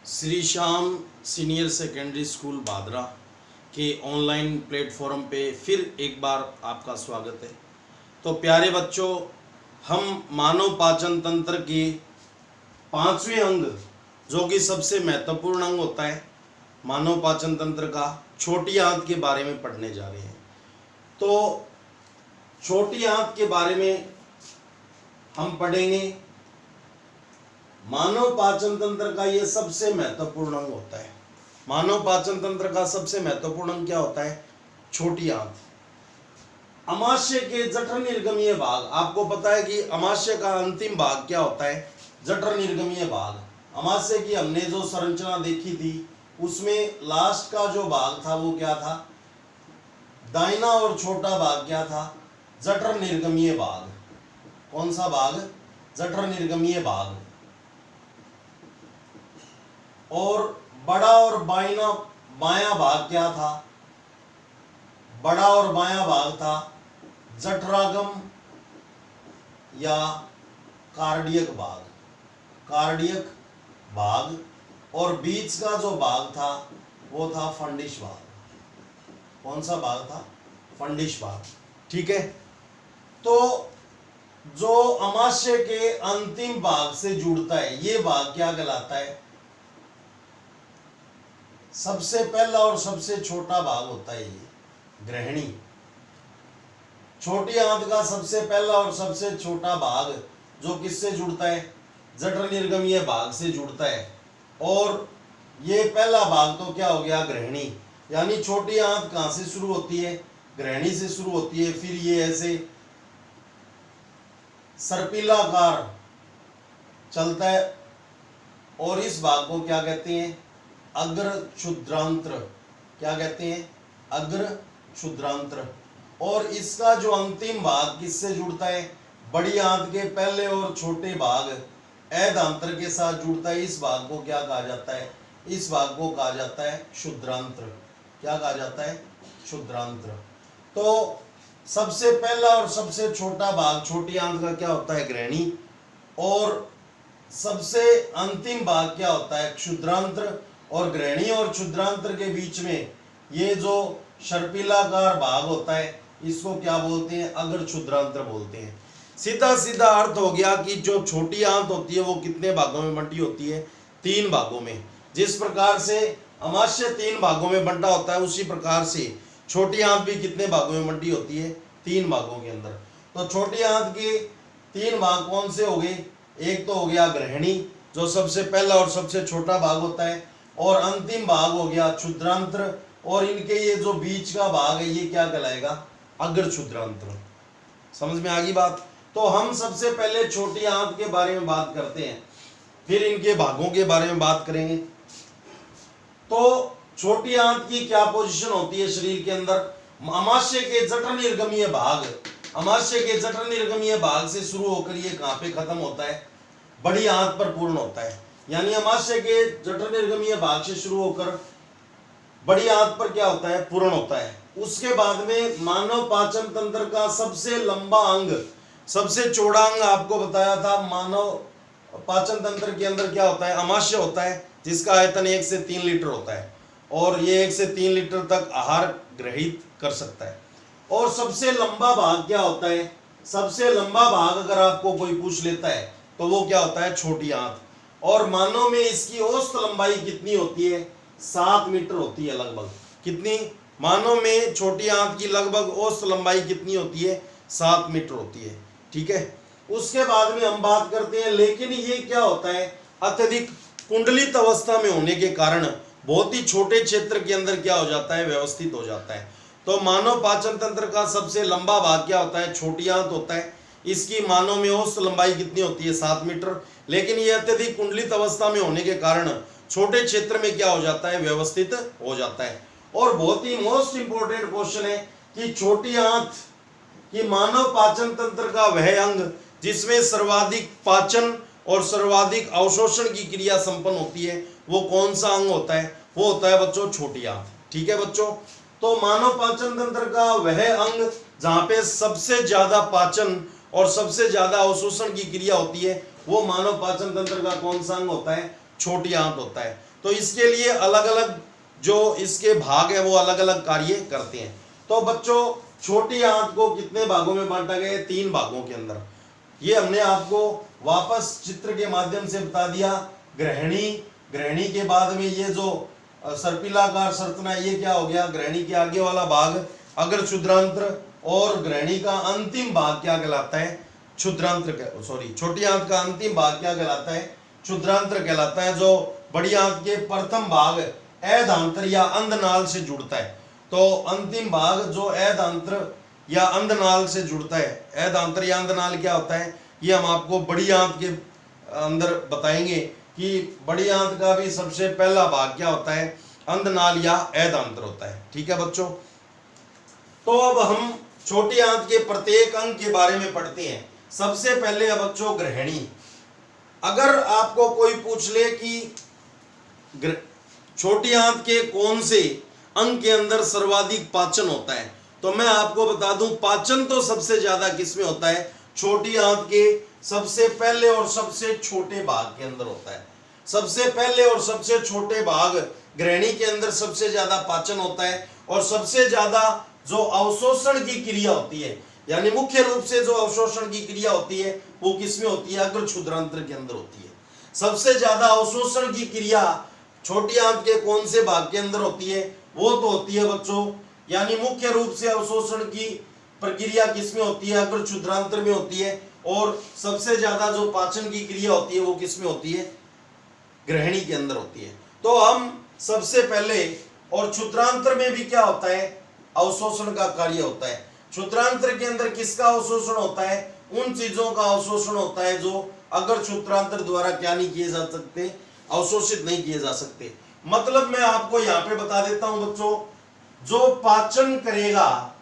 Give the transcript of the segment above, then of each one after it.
Shri Shyam senior secondary school Bhadra के online platform पे फिर एक बार आपका स्वागत है। तो प्यारे बच्चों, हम मानव पाचन तंत्र के पांचवें अंग, जो कि सबसे महत्वपूर्ण अंग होता है मानव पाचन तंत्र का, छोटी आंत के बारे में पढ़ने जा रहे हैं। तो छोटी आंत के बारे में हम पढ़ेंगे। मानव पाचन तंत्र का ये सबसे महत्वपूर्ण अंग होता है। मानव पाचन तंत्र का सबसे महत्वपूर्ण अंग क्या होता है? छोटी आंत। अमाशय के जठर निर्गमीय भाग, आपको पता है कि अमाशय का अंतिम भाग क्या होता है? जठर निर्गमीय भाग। अमाशय की हमने जो संरचना देखी थी उसमें लास्ट का जो भाग था वो क्या था? दाहिना और छोटा भाग क्या था? जठर निर्गमीय भाग। कौन सा भाग? जठर निर्गमीय भाग। और बड़ा और बायां भाग क्या था? बड़ा और बायां भाग था जठरागम या कार्डियक भाग। कार्डियक भाग। और बीच का जो भाग था वो था फंडिश भाग। कौन सा भाग था? फंडिश भाग। ठीक है। तो जो अमाशय के अंतिम भाग से जुड़ता है ये भाग क्या कहलाता है? सबसे पहला और सबसे छोटा भाग होता है ये ग्रहणी। छोटी आंत का सबसे पहला और सबसे छोटा भाग जो किससे जुड़ता है? जठर निर्गमीय भाग से जुड़ता है। और ये पहला भाग तो क्या हो गया? ग्रहणी। यानी छोटी आंत कहां से शुरू होती है? ग्रहणी से शुरू होती है। फिर ये ऐसे सर्पिलाकार चलता है और इस भाग को क्या कहते हैं? अग्र क्षुद्रांत्र। क्या कहते हैं? अग्र क्षुद्रांत्र। और इसका जो अंतिम भाग किससे जुड़ता है? बड़ी आंत के पहले और छोटे भाग ऐदांत्र के साथ जुड़ता है। इस भाग को क्या कहा जाता है? इस भाग को कहा जाता है क्षुद्रांत्र। क्या कहा जाता है? क्षुद्रांत्र। तो सबसे पहला और सबसे छोटा भाग छोटी आंत का क्या होता है? ग्रहणी। और सबसे अंतिम भाग क्या होता है? क्षुद्रांत्र। और ग्रहणी और क्षुद्रांत्र के बीच में ये जो सर्पिलाकार भाग होता है इसको क्या बोलते हैं? अग्र क्षुद्रांत्र बोलते हैं। सीधा सीधा अर्थ हो गया कि जो छोटी आंत होती है वो कितने भागों में बंटी होती है? 3 भागों में। जिस प्रकार से अमाशय 3 भागों में बंटा होता है उसी प्रकार से छोटी आंत भी कितने भागों में बंटी होती है? 3 भागों के अंदर। तो छोटी आंत के 3 भाग कौन से हो गए? एक तो हो गया ग्रहणी जो सबसे पहला और सबसे छोटा भाग होता है, और अंतिम भाग हो गया क्षुद्रांत्र। और इनके ये जो बीच का भाग है ये क्या कहलाएगा? अग्र क्षुद्रांत्र। समझ में आ गई बात? तो हम सबसे पहले छोटी आंत के बारे में बात करते हैं, फिर इनके भागों के बारे में बात करेंगे। तो छोटी आंत की क्या पोजीशन होती है शरीर के अंदर? अमाशय के जठर निर्गमीय भाग, अमाशय के जठर निर्गमीय भाग से शुरू होकर ये कहां पे खत्म होता है? बड़ी आंत पर पूर्ण होता है। यानी अमाशय के जठर निर्गमीय भाग से शुरू होकर बड़ी आंत पर क्या होता है? पूर्ण होता है। उसके बाद में मानव पाचन तंत्र का सबसे लंबा अंग, सबसे चौड़ा अंग आपको बताया था मानव पाचन तंत्र के अंदर क्या होता है? अमाशय होता है, जिसका आयतन 1 से 3 लीटर होता है और ये 1 से 3 लीटर तक आहार ग्रहित कर सकता है। और सबसे लंबा भाग क्या होता है? सबसे लंबा भाग अगर आपको कोई पूछ लेता है तो वो क्या होता है? छोटी आंत। और मानव में इसकी औसत लंबाई कितनी होती है? 7 मीटर होती है लगभग। कितनी? मानव में छोटी आंत की लगभग औसत लंबाई कितनी होती है? 7 मीटर होती है। ठीक है। उसके बाद में हम बात करते हैं, लेकिन ये क्या होता है? अत्यधिक कुंडलित अवस्था में होने के कारण बहुत ही छोटे क्षेत्र के अंदर क्या हो जाता है? व्यवस्थित हो जाता है। तो मानव पाचन तंत्र का सबसे लंबा भाग क्या होता है? छोटी आंत होता है। इसकी मानव में औसत लंबाई कितनी होती है? 7 मीटर। लेकिन यह अत्यधिक कुंडलित अवस्था में होने के कारण छोटे क्षेत्र में क्या हो जाता है? व्यवस्थित हो जाता है। और बहुत ही मोस्ट इंपोर्टेंट क्वेश्चन है कि छोटी आंत कि मानव पाचन तंत्र का वह अंग जिसमें सर्वाधिक पाचन और सर्वाधिक अवशोषण की क्रिया संपन्न होती है वो कौन सा अंग होता है? वो होता है बच्चों छोटी आंत। ठीक है बच्चों। तो मानव पाचन तंत्र का वह अंग जहां पे सबसे ज्यादा पाचन और सबसे ज्यादा अवशोषण की क्रिया होती है वो मानव पाचन तंत्र का कौन सा अंग होता है? छोटी आंत होता है। तो इसके लिए अलग अलग जो इसके भाग है वो अलग अलग कार्य करते हैं। तो बच्चों छोटी आंत को कितने भागों में बांटा गया है? 3 भागों के अंदर। ये हमने आपको वापस चित्र के माध्यम से बता दिया। ग्रहणी, ग्रहणी के बाद में ये जो सर्पिलाकार संरचना, ये क्या हो गया? ग्रहणी के आगे वाला भाग अग्र क्षुद्रांत्र, और ग्रहणी का अंतिम भाग क्या कहलाता है? क्षुद्रांत्र, सॉरी, छोटी आंत का अंतिम भाग क्या कहलाता है? क्षुद्रांत्र कहलाता है, जो बड़ी आंत के प्रथम भाग ऐदांत्र या अंधनाल से जुड़ता है। तो अंतिम भाग जो ऐदांत्र या अंधनाल से जुड़ता है, ऐदांत्र या अंधनाल क्या होता है, ये हम आपको बड़ी आंत के अंदर बताएंगे कि बड़ी आंत का भी सबसे पहला भाग क्या होता है? अंधनाल या ऐदांत्र होता है। ठीक है बच्चों, तो अब हम छोटी आंत के प्रत्येक अंग के बारे में पढ़ते हैं। सबसे पहले बच्चों ग्रहणी। अगर आपको कोई पूछ ले कि छोटी आंत के कौन से अंग के अंदर सर्वाधिक पाचन होता है, तो मैं आपको बता दूं पाचन तो सबसे ज्यादा किसमें होता है? छोटी आंत के सबसे पहले और सबसे छोटे भाग के अंदर होता है। सबसे पहले और सबसे छोटे भाग ग्रहणी के अंदर सबसे ज्यादा पाचन होता है, और सबसे ज्यादा जो अवशोषण की क्रिया होती है, यानी मुख्य रूप से जो अवशोषण की क्रिया होती है वो किसमें होती है? अग्र क्षुद्रांत्र के अंदर होती है। सबसे ज्यादा अवशोषण की क्रिया छोटी आंत के कौन से भाग के अंदर होती है? वो तो होती है बच्चों, यानी मुख्य रूप से अवशोषण की प्रक्रिया किसमें होती है? अग्र क्षुद्रांत्र में होती है। और सबसे ज्यादा जो पाचन की क्रिया होती है वो किसमें होती है? ग्रहणी के अंदर होती है। तो हम सबसे पहले, और क्षुद्रांत्र में भी क्या होता है? अवशोषण का कार्य होता है। क्षुद्रांत्र के अंदर किसका अवशोषण होता है? उन चीजों का अवशोषण होता है जो अगर क्षुद्रांत्र द्वारा क्या नहीं किए जा सकते? अवशोषित नहीं किए जा सकते। मतलब मैं आपको यहां पे बता देता हूं बच्चों, जो पाचन करेगा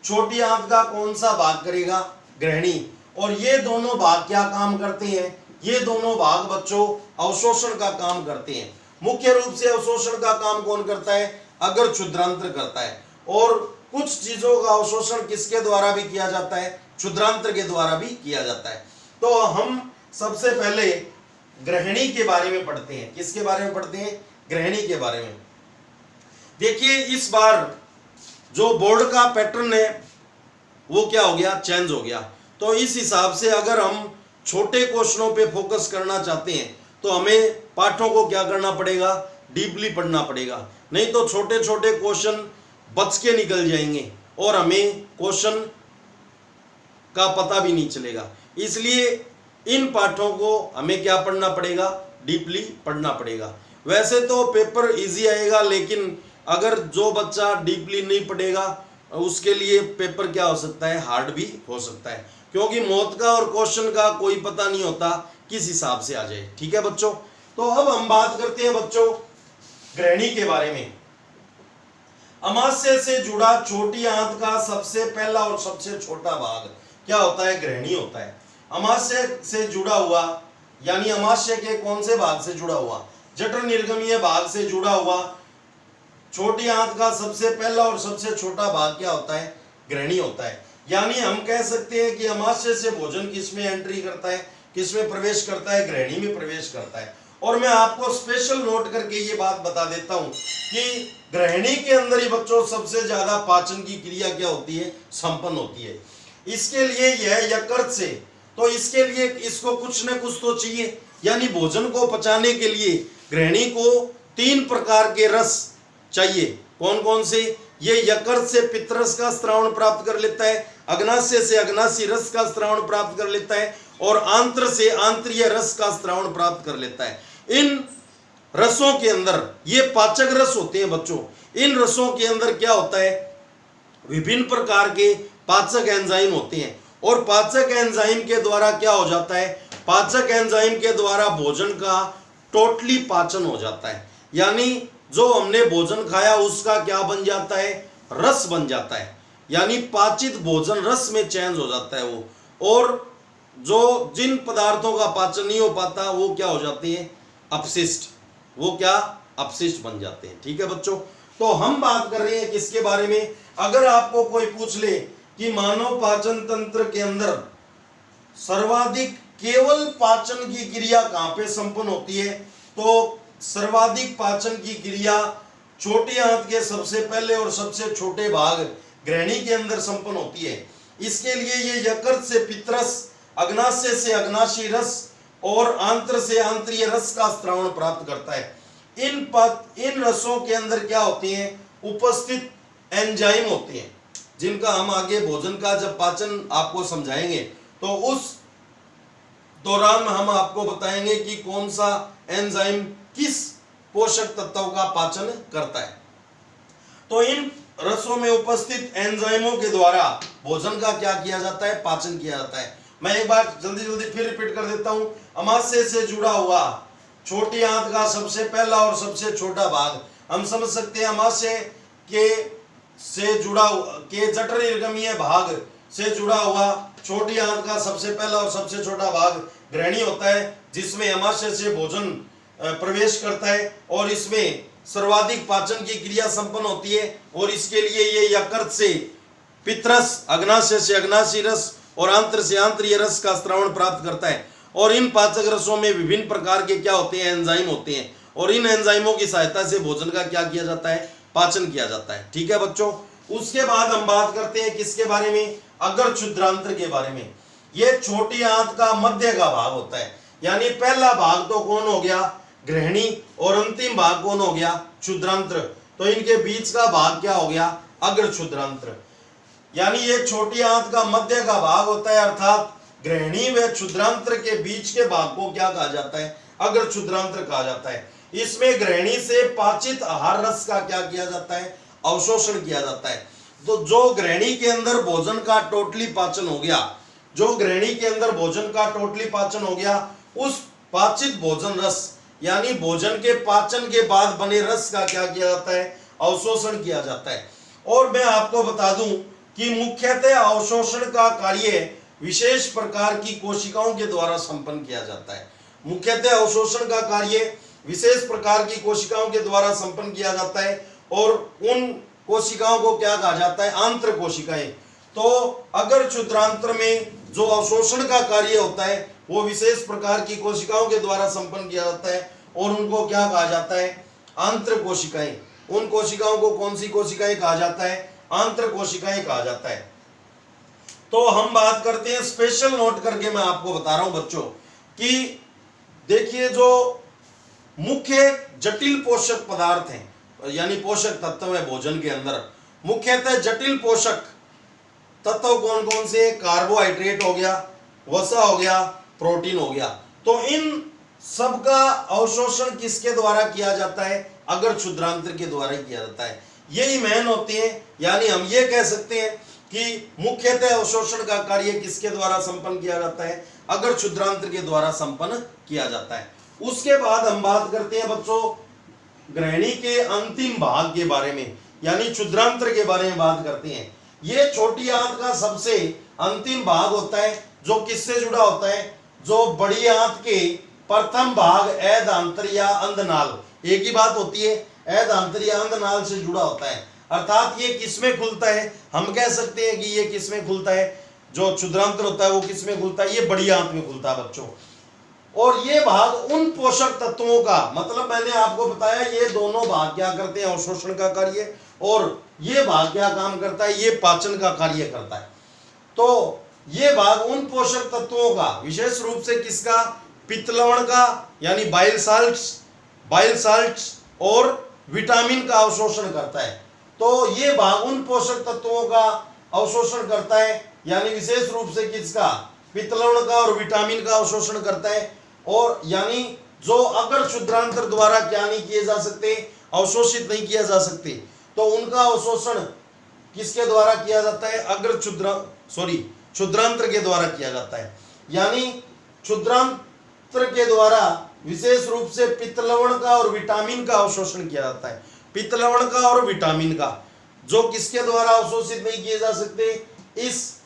छोटी आंत का कौन सा भाग करेगा? ग्रहणी। और ये दोनों भाग क्या काम करते हैं? ये दोनों भाग बच्चों अवशोषण का काम करते हैं। मुख्य रूप से अवशोषण का काम कौन करता है? अगर क्षुद्रांत्र करता है। और कुछ चीजों का अवशोषण किसके द्वारा भी किया जाता है? क्षुद्रांत्र के द्वारा भी किया जाता है। तो हम सबसे पहले ग्रहणी के बारे में पढ़ते हैं। किसके बारे में पढ़ते हैं? ग्रहणी के बारे में। देखिए इस बार जो बोर्ड का पैटर्न है वो क्या हो गया? चेंज हो गया। तो इस हिसाब से अगर हम छोटे क्वेश्चनों पे फोकस करना चाहते हैं तो हमें पाठों को क्या करना पड़ेगा? डीपली पढ़ना पड़ेगा, नहीं तो छोटे छोटे क्वेश्चन बच के निकल जाएंगे और हमें क्वेश्चन का पता भी नहीं चलेगा। इसलिए इन पाठों को हमें क्या पढ़ना पड़ेगा? डीपली पढ़ना पड़ेगा। वैसे तो पेपर इजी आएगा, लेकिन अगर जो बच्चा डीपली नहीं पढ़ेगा उसके लिए पेपर क्या हो सकता है? हार्ड भी हो सकता है, क्योंकि मौत का और क्वेश्चन का कोई पता नहीं होता किस हिसाब से आ जाए। ठीक है बच्चों, तो अब हम बात करते हैं बच्चों ग्रहणी के बारे में। अमाशय से जुड़ा छोटी आंत का सबसे पहला और सबसे छोटा भाग क्या होता है? ग्रहणी होता है। अमाशय से जुड़ा हुआ, यानी अमाशय के कौन से भाग से जुड़ा हुआ? जठर निर्गमीय भाग से जुड़ा हुआ छोटी आंत का सबसे पहला और सबसे छोटा भाग क्या होता है? ग्रहणी होता है। यानी हम कह सकते हैं कि अमाशय से भोजन किसमें एंट्री करता है? किसमें प्रवेश करता है? ग्रहणी में प्रवेश करता है। और मैं आपको स्पेशल नोट करके ये बात बता देता हूं कि ग्रहणी के अंदर ही बच्चों सबसे ज्यादा पाचन की क्रिया क्या होती है? संपन्न होती है। इसके लिए यह यकृत से, तो इसके लिए इसको कुछ न कुछ तो चाहिए, यानी भोजन को पचाने के लिए ग्रहणी को 3 प्रकार के रस चाहिए। कौन कौन से? ये यकृत से पित्तरस का स्रावण प्राप्त कर लेता है, अग्नाशय से अग्नाशी रस का स्रावण प्राप्त कर लेता है, और आंत्र से आंत्रीय रस का स्रावण प्राप्त कर लेता है। इन रसों के अंदर ये पाचक रस होते हैं बच्चों। इन रसों के अंदर क्या होता है? विभिन्न प्रकार के पाचक एंजाइम होते हैं, और पाचक एंजाइम के द्वारा क्या हो जाता है? पाचक एंजाइम के द्वारा भोजन का टोटली पाचन हो जाता है। यानी जो हमने भोजन खाया उसका क्या बन जाता है? रस बन जाता है। यानी पाचित भोजन रस में चेंज हो जाता है वो, और जो जिन पदार्थों का पाचन नहीं हो पाता वो क्या हो जाते हैं? अपशिष्ट। वो क्या? अपशिष्ट बन जाते हैं। ठीक है बच्चों, तो हम बात कर रहे हैं किसके बारे में? अगर आपको कोई पूछ ले कि मानव पाचन तंत्र के अंदर सर्वाधिक केवल पाचन की क्रिया कहां पे संपन्न होती है, तो सर्वाधिक पाचन की क्रिया छोटी आंत के सबसे पहले और सबसे छोटे भाग ग्रहणी के अंदर संपन्न होती है। इसके लिए ये यकृत से पित्तरस, अग्नाशय से अग्नाशी रस और आंत्र से आंत्रीय रस का स्रावण प्राप्त करता है। इन रसों के अंदर क्या होती हैं? उपस्थित एंजाइम होते हैं, जिनका हम आगे भोजन का जब पाचन आपको समझाएंगे तो उस दौरान हम आपको बताएंगे कि कौन सा एंजाइम किस पोषक तत्वों का पाचन करता है। तो इन रसों में उपस्थित एंजाइमों के द्वारा भोजन का क्या किया जाता है? पाचन किया जाता है। मैं एक बार जल्दी जल्दी फिर रिपीट कर देता हूं। अमाशय से जुड़ा हुआ छोटी आंत का सबसे पहला और सबसे छोटा भाग हम समझ सकते हैं। अमाशय के से जुड़ा के जठरनिर्गमीय भाग से जुड़ा हुआ छोटी आंत का सबसे पहला और सबसे छोटा भाग ग्रहणी होता है, जिसमें अमाशय से भोजन प्रवेश करता है और इसमें सर्वाधिक पाचन की क्रिया संपन्न होती है। और इसके लिए ये यकृत से पित्तरस, अग्नाशय से अग्नाशी रस और आंत्र से आंत्रीय रस का स्रावण प्राप्त करता है। और इन पाचक रसों में विभिन्न प्रकार के क्या होते हैं? एंजाइम होते हैं। और इन एंजाइमों की सहायता से भोजन का क्या किया जाता है? पाचन किया जाता है। ठीक है बच्चों। उसके बाद हम बात करते हैं किसके बारे में? अग्र क्षुद्रांत्र के बारे में। यह छोटी आंत का मध्य का भाग होता है। यानी पहला भाग तो कौन हो गया? ग्रहणी। और अंतिम भाग कौन हो गया? क्षुद्रांत्र। तो इनके बीच का भाग क्या हो गया? अग्र क्षुद्रांत्र। यानी ये छोटी आंत का मध्य का भाग होता है, अर्थात ग्रहणी व क्षुद्रांत्र के बीच के भाग को क्या कहा जाता है? अग्र क्षुद्रांत्र कहा जाता है। इसमें ग्रहणी से पाचित आहार रस का क्या किया जाता है? अवशोषण किया जाता है। तो जो ग्रहणी के अंदर भोजन का टोटली पाचन हो गया, जो ग्रहणी के अंदर भोजन का टोटली पाचन हो गया, उस पाचित भोजन रस यानी भोजन के पाचन के बाद बने रस का क्या किया जाता है? अवशोषण किया जाता है। और मैं आपको बता दूं कि मुख्यतः अवशोषण का कार्य विशेष प्रकार की कोशिकाओं के द्वारा संपन्न किया जाता है। मुख्यतः अवशोषण का कार्य विशेष प्रकार की कोशिकाओं के द्वारा संपन्न किया जाता है। और उन कोशिकाओं को क्या कहा जाता है? आंत्र कोशिकाएं। तो अगर क्षुद्रांत्र में जो अवशोषण का कार्य होता है वो विशेष प्रकार की कोशिकाओं के द्वारा संपन्न किया जाता है और उनको क्या कहा जाता है? आंत्र कोशिकाएं। उन कोशिकाओं को कौन सी कोशिकाएं कहा जाता है? आंत्र कोशिकाएं कहा जाता है। तो हम बात करते हैं, स्पेशल नोट करके मैं आपको बता रहा हूं बच्चों कि देखिए जो मुख्य जटिल पोषक पदार्थ हैं यानी पोषक तत्व है भोजन के अंदर, मुख्यतः जटिल पोषक तत्व कौन कौन से? कार्बोहाइड्रेट हो गया, वसा हो गया, प्रोटीन हो गया। तो इन सब का अवशोषण किसके द्वारा किया जाता है? अग्र क्षुद्रांत्र के द्वारा किया जाता है। यही मेन होते हैं। यानी हम ये कह सकते हैं कि मुख्यतः अवशोषण का कार्य किसके द्वारा संपन्न किया जाता है? अग्र क्षुद्रांत्र के द्वारा संपन्न किया जाता है। उसके बाद हम बात करते हैं बच्चों ग्रहणी के अंतिम भाग के बारे में, यानी क्षुद्रांत्र के बारे में बात करते हैं। ये छोटी आंत का सबसे अंतिम भाग होता है, जो किससे जुड़ा होता है? जो बड़ी आंत के प्रथम भाग ऐदांत्र या अंधनाल, एक ही बात होती है, ऐदांत्र या अंधनाल से जुड़ा होता है। अर्थात ये किसमें खुलता है? हम कह सकते हैं कि ये किसमें खुलता है? जो क्षुद्रांत्र होता है वो किसमें खुलता है? ये बड़ी आंत में खुलता है बच्चों। और ये भाग उन पोषक तत्वों का, मतलब मैंने आपको बताया ये दोनों भाग क्या करते हैं? अवशोषण का कार्य। और ये भाग क्या काम करता है? ये पाचन का कार्य करता है। तो ये भाग उन पोषक तत्वों का, विशेष रूप से किसका? पित्त लवण का यानी बाइल साल्ट्स और विटामिन का अवशोषण करता है। तो ये भाग उन पोषक तत्वों का अवशोषण करता है, यानी विशेष रूप से किसका? पित्त लवण का और विटामिन का अवशोषण करता है। और यानी जो अग्र क्षुद्रांत्र द्वारा क्या नहीं किए जा सकते? अवशोषित नहीं किया जा सकते, तो उनका अवशोषण किसके द्वारा किया जाता है? क्षुद्रांत्र के द्वारा किया जाता है। यानी क्षुद्रांत्र के द्वारा विशेष रूप से पित्त लवण का और विटामिन का अवशोषण किया जाता है। पित्त लवण का और विटामिन का, जो किसके द्वारा अवशोषित नहीं किए जा सकते? इस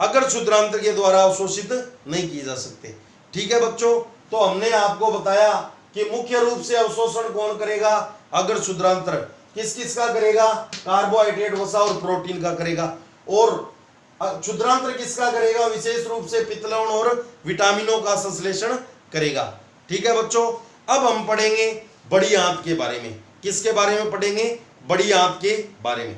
अग्र क्षुद्रांत्र के द्वारा अवशोषित नहीं किए जा सकते। ठीक है बच्चों। तो हमने आपको बताया कि मुख्य रूप से अवशोषण कौन करेगा? अग्र क्षुद्रांत्र। किस किस का करेगा? कार्बोहाइड्रेट, वसा और प्रोटीन का करेगा। और क्षुद्रांत्र किसका करेगा? विशेष रूप से पित्त लवण और विटामिनों का संश्लेषण करेगा। ठीक है बच्चों। अब हम पढ़ेंगे बड़ी आंत के बारे में। किसके बारे में पढ़ेंगे? बड़ी आंत के बारे में।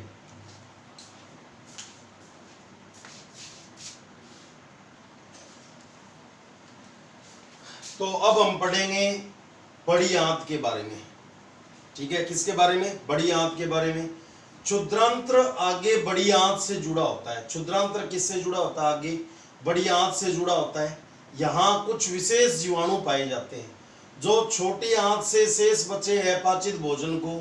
तो अब हम पढ़ेंगे बड़ी आंत के बारे में। ठीक है, किसके बारे में? बड़ी आंत के बारे में। क्षुद्रांत्र आगे बड़ी आंत से जुड़ा होता है। क्षुद्रांत्र किससे जुड़ा होता है? आगे बड़ी आंत से जुड़ा होता है। यहाँ कुछ विशेष जीवाणु पाए जाते हैं जो छोटी आंत से शेष बचे अपाचित भोजन को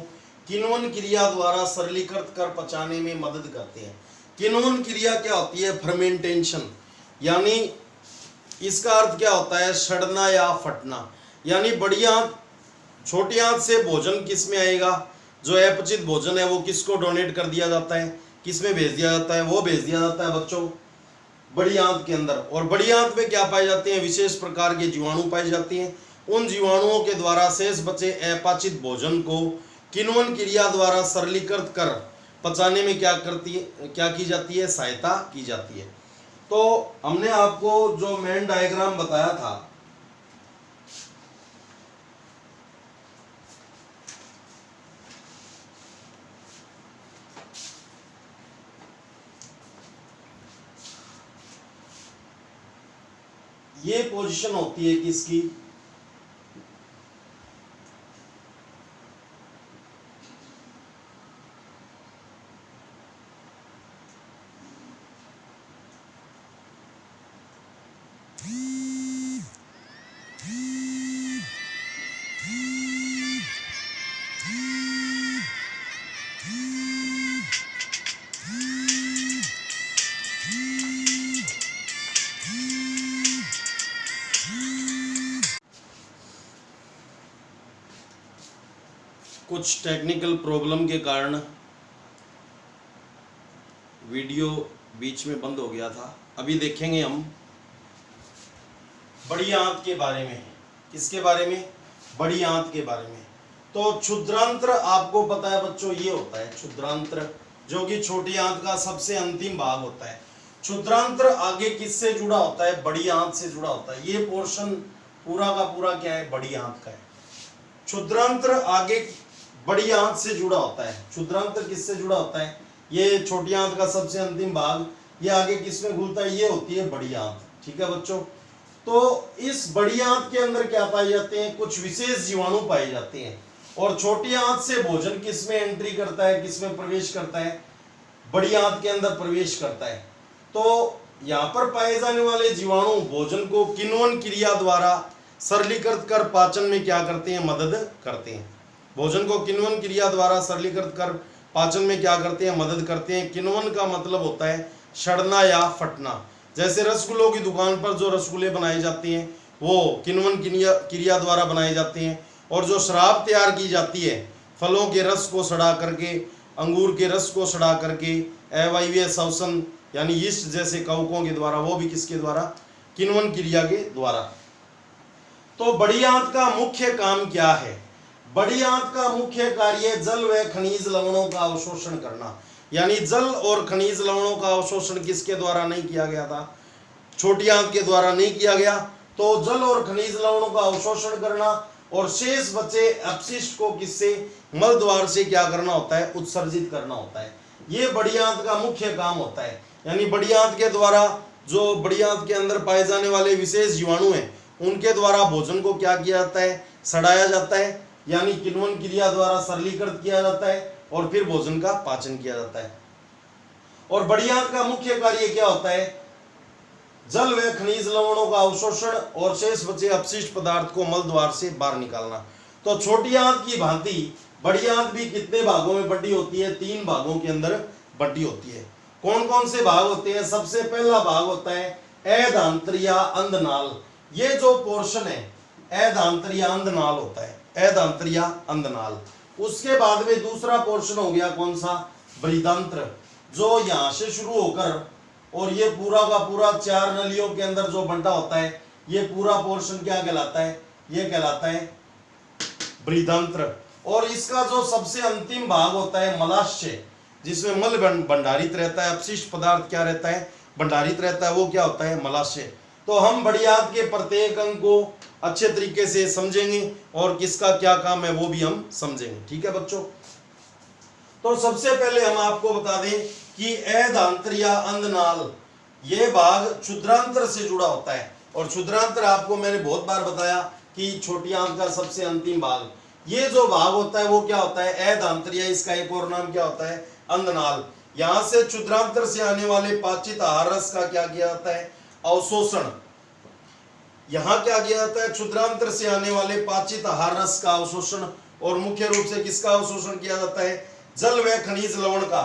किण्वन क्रिया द्वारा सरलीकृत कर पचाने में मदद करते हैं। किण्वन क्रिया क्या होती है? फर्मेंटेशन, यानी इसका अर्थ क्या होता है? सड़ना या फटना। यानी बड़ी आंत, छोटी आंत से भोजन किस में आएगा? जो अपचित भोजन है वो किसको डोनेट कर दिया जाता है? किस में भेज दिया जाता है? वो भेज दिया जाता है बच्चों बड़ी आंत के अंदर। और बड़ी आंत में क्या पाए जाते हैं? विशेष प्रकार के जीवाणु पाए जाते हैं। उन जीवाणुओं के द्वारा शेष बचे अपाचित भोजन को किण्वन क्रिया द्वारा सरलीकृत कर पचाने में क्या की जाती है? सहायता की जाती है। तो हमने आपको जो मेन डायग्राम बताया था, ये पोजीशन होती है किसकी? कुछ टेक्निकल प्रॉब्लम के कारण वीडियो बीच में बंद हो गया था। अभी देखेंगे हम बड़ी आंत के बारे में। किसके बारे में? बड़ी आंत के बारे में। तो क्षुद्रांत्र आपको पता है बच्चों, ये होता है क्षुद्रांत्र, जो कि छोटी आंत का सबसे अंतिम भाग होता है। क्षुद्रांत्र आगे किससे जुड़ा होता है? बड़ी आंत से जुड़ा होता है। ये पोर्शन पूरा का पूरा क्या है? बड़ी आंत का है। क्षुद्रांत्र आगे बड़ी आंत से जुड़ा होता है। क्षुद्रांत्र किससे जुड़ा होता है? ये छोटी आंत का सबसे अंतिम भाग, ये आगे किसमें घुलता है? ये होती है बड़ी आंत। ठीक है बच्चों, तो इस बड़ी आंत के अंदर क्या पाए जाते हैं? कुछ विशेष जीवाणु पाए जाते हैं। और छोटी आंत से भोजन किसमें एंट्री करता है? किसमें प्रवेश करता है? बड़ी आंत के अंदर प्रवेश करता है। तो यहाँ पर पाए जाने वाले जीवाणु भोजन को किण्वन क्रिया द्वारा सरलीकृत कर पाचन में क्या करते हैं? मदद करते हैं। भोजन को किण्वन क्रिया द्वारा सरलीकृत कर पाचन में क्या करते हैं? मदद करते हैं। किण्वन का मतलब होता है सड़ना या फटना। जैसे रसगुल्लों की दुकान पर जो रसगुल्ले बनाए जाते हैं वो किण्वन क्रिया द्वारा बनाए जाते हैं। और जो शराब तैयार की जाती है फलों के रस को सड़ा करके, अंगूर के रस को सड़ा करके, अवायवीय श्वसन यानी यीस्ट जैसे कवकों के द्वारा, वो भी किसके द्वारा? किण्वन क्रिया के द्वारा। तो बड़ी आंत का मुख्य काम क्या है? बड़ी आंत का मुख्य कार्य जल व खनिज लवणों का अवशोषण करना। यानी जल और खनिज लवणों का अवशोषण किसके द्वारा नहीं किया गया था? छोटी आंत के द्वारा नहीं किया गया। तो जल और खनिज लवणों का अवशोषण करना और शेष बचे अपशिष्ट को किससे? मल द्वार से क्या करना होता है? उत्सर्जित करना होता है। ये बड़ी आंत का मुख्य काम होता है। यानी बड़ी आंत के द्वारा जो बड़ी आंत के अंदर पाए जाने वाले विशेष जीवाणु हैं उनके द्वारा भोजन को क्या किया जाता है? सड़ाया जाता है, यानी किण्वन क्रिया द्वारा सरलीकृत किया जाता है और फिर भोजन का पाचन किया जाता है। और बड़ी आंत का मुख्य कार्य क्या होता है? जल व खनिज लवणों का अवशोषण और शेष बचे अपशिष्ट पदार्थ को मल द्वार से बाहर निकालना। तो छोटी आंत की भांति बड़ी आंत भी कितने भागों में बंटी होती है? 3 भागों के अंदर बंटी होती है। कौन कौन से भाग होते हैं? सबसे पहला भाग होता है अधांतरीय अंधनाल। ये जो पोर्शन है अधांतरीय अंधनाल होता है, अधांतरीय अंधनाल। उसके बाद में दूसरा पोर्शन हो गया कौन सा? बृहदांत्र, जो यहां से शुरू होकर और ये पूरा का पूरा 4 नलियों के अंदर जो बंटा होता है, ये पूरा पोर्शन क्या कहलाता है? ये कहलाता है बृहदांत्र। और इसका जो सबसे अंतिम भाग होता है मलाशय, जिसमें मल भंडारित रहता है, अपशिष्ट पदार्थ क्या रहता है? भंडारित रहता है, वो क्या होता है? मलाशय। तो तो हम बड़ी आंत के प्रत्येक अंग को अच्छे तरीके से समझेंगे और किसका क्या काम है वो भी हम समझेंगे। ठीक है बच्चों, तो सबसे पहले हम आपको बता दें कि ऐदांत्र या अंधनाल ये भाग क्षुद्रांत्र से जुड़ा होता है। और क्षुद्रांत्र आपको मैंने बहुत बार बताया कि छोटी आंत का सबसे अंतिम भाग, ये जो भाग होता है वो क्या होता है, ऐदांत्र, या इसका एक और नाम क्या होता है, अंधनाल। यहां से क्षुद्रांत्र से आने वाले पाचित आहार रस का क्या किया जाता है, अवशोषण। यहां क्या किया जाता है, क्षुद्रांत्र से आने वाले पाचित आहार रस का अवशोषण, और मुख्य रूप से किसका अवशोषण किया जाता है, जल व खनिज लवण का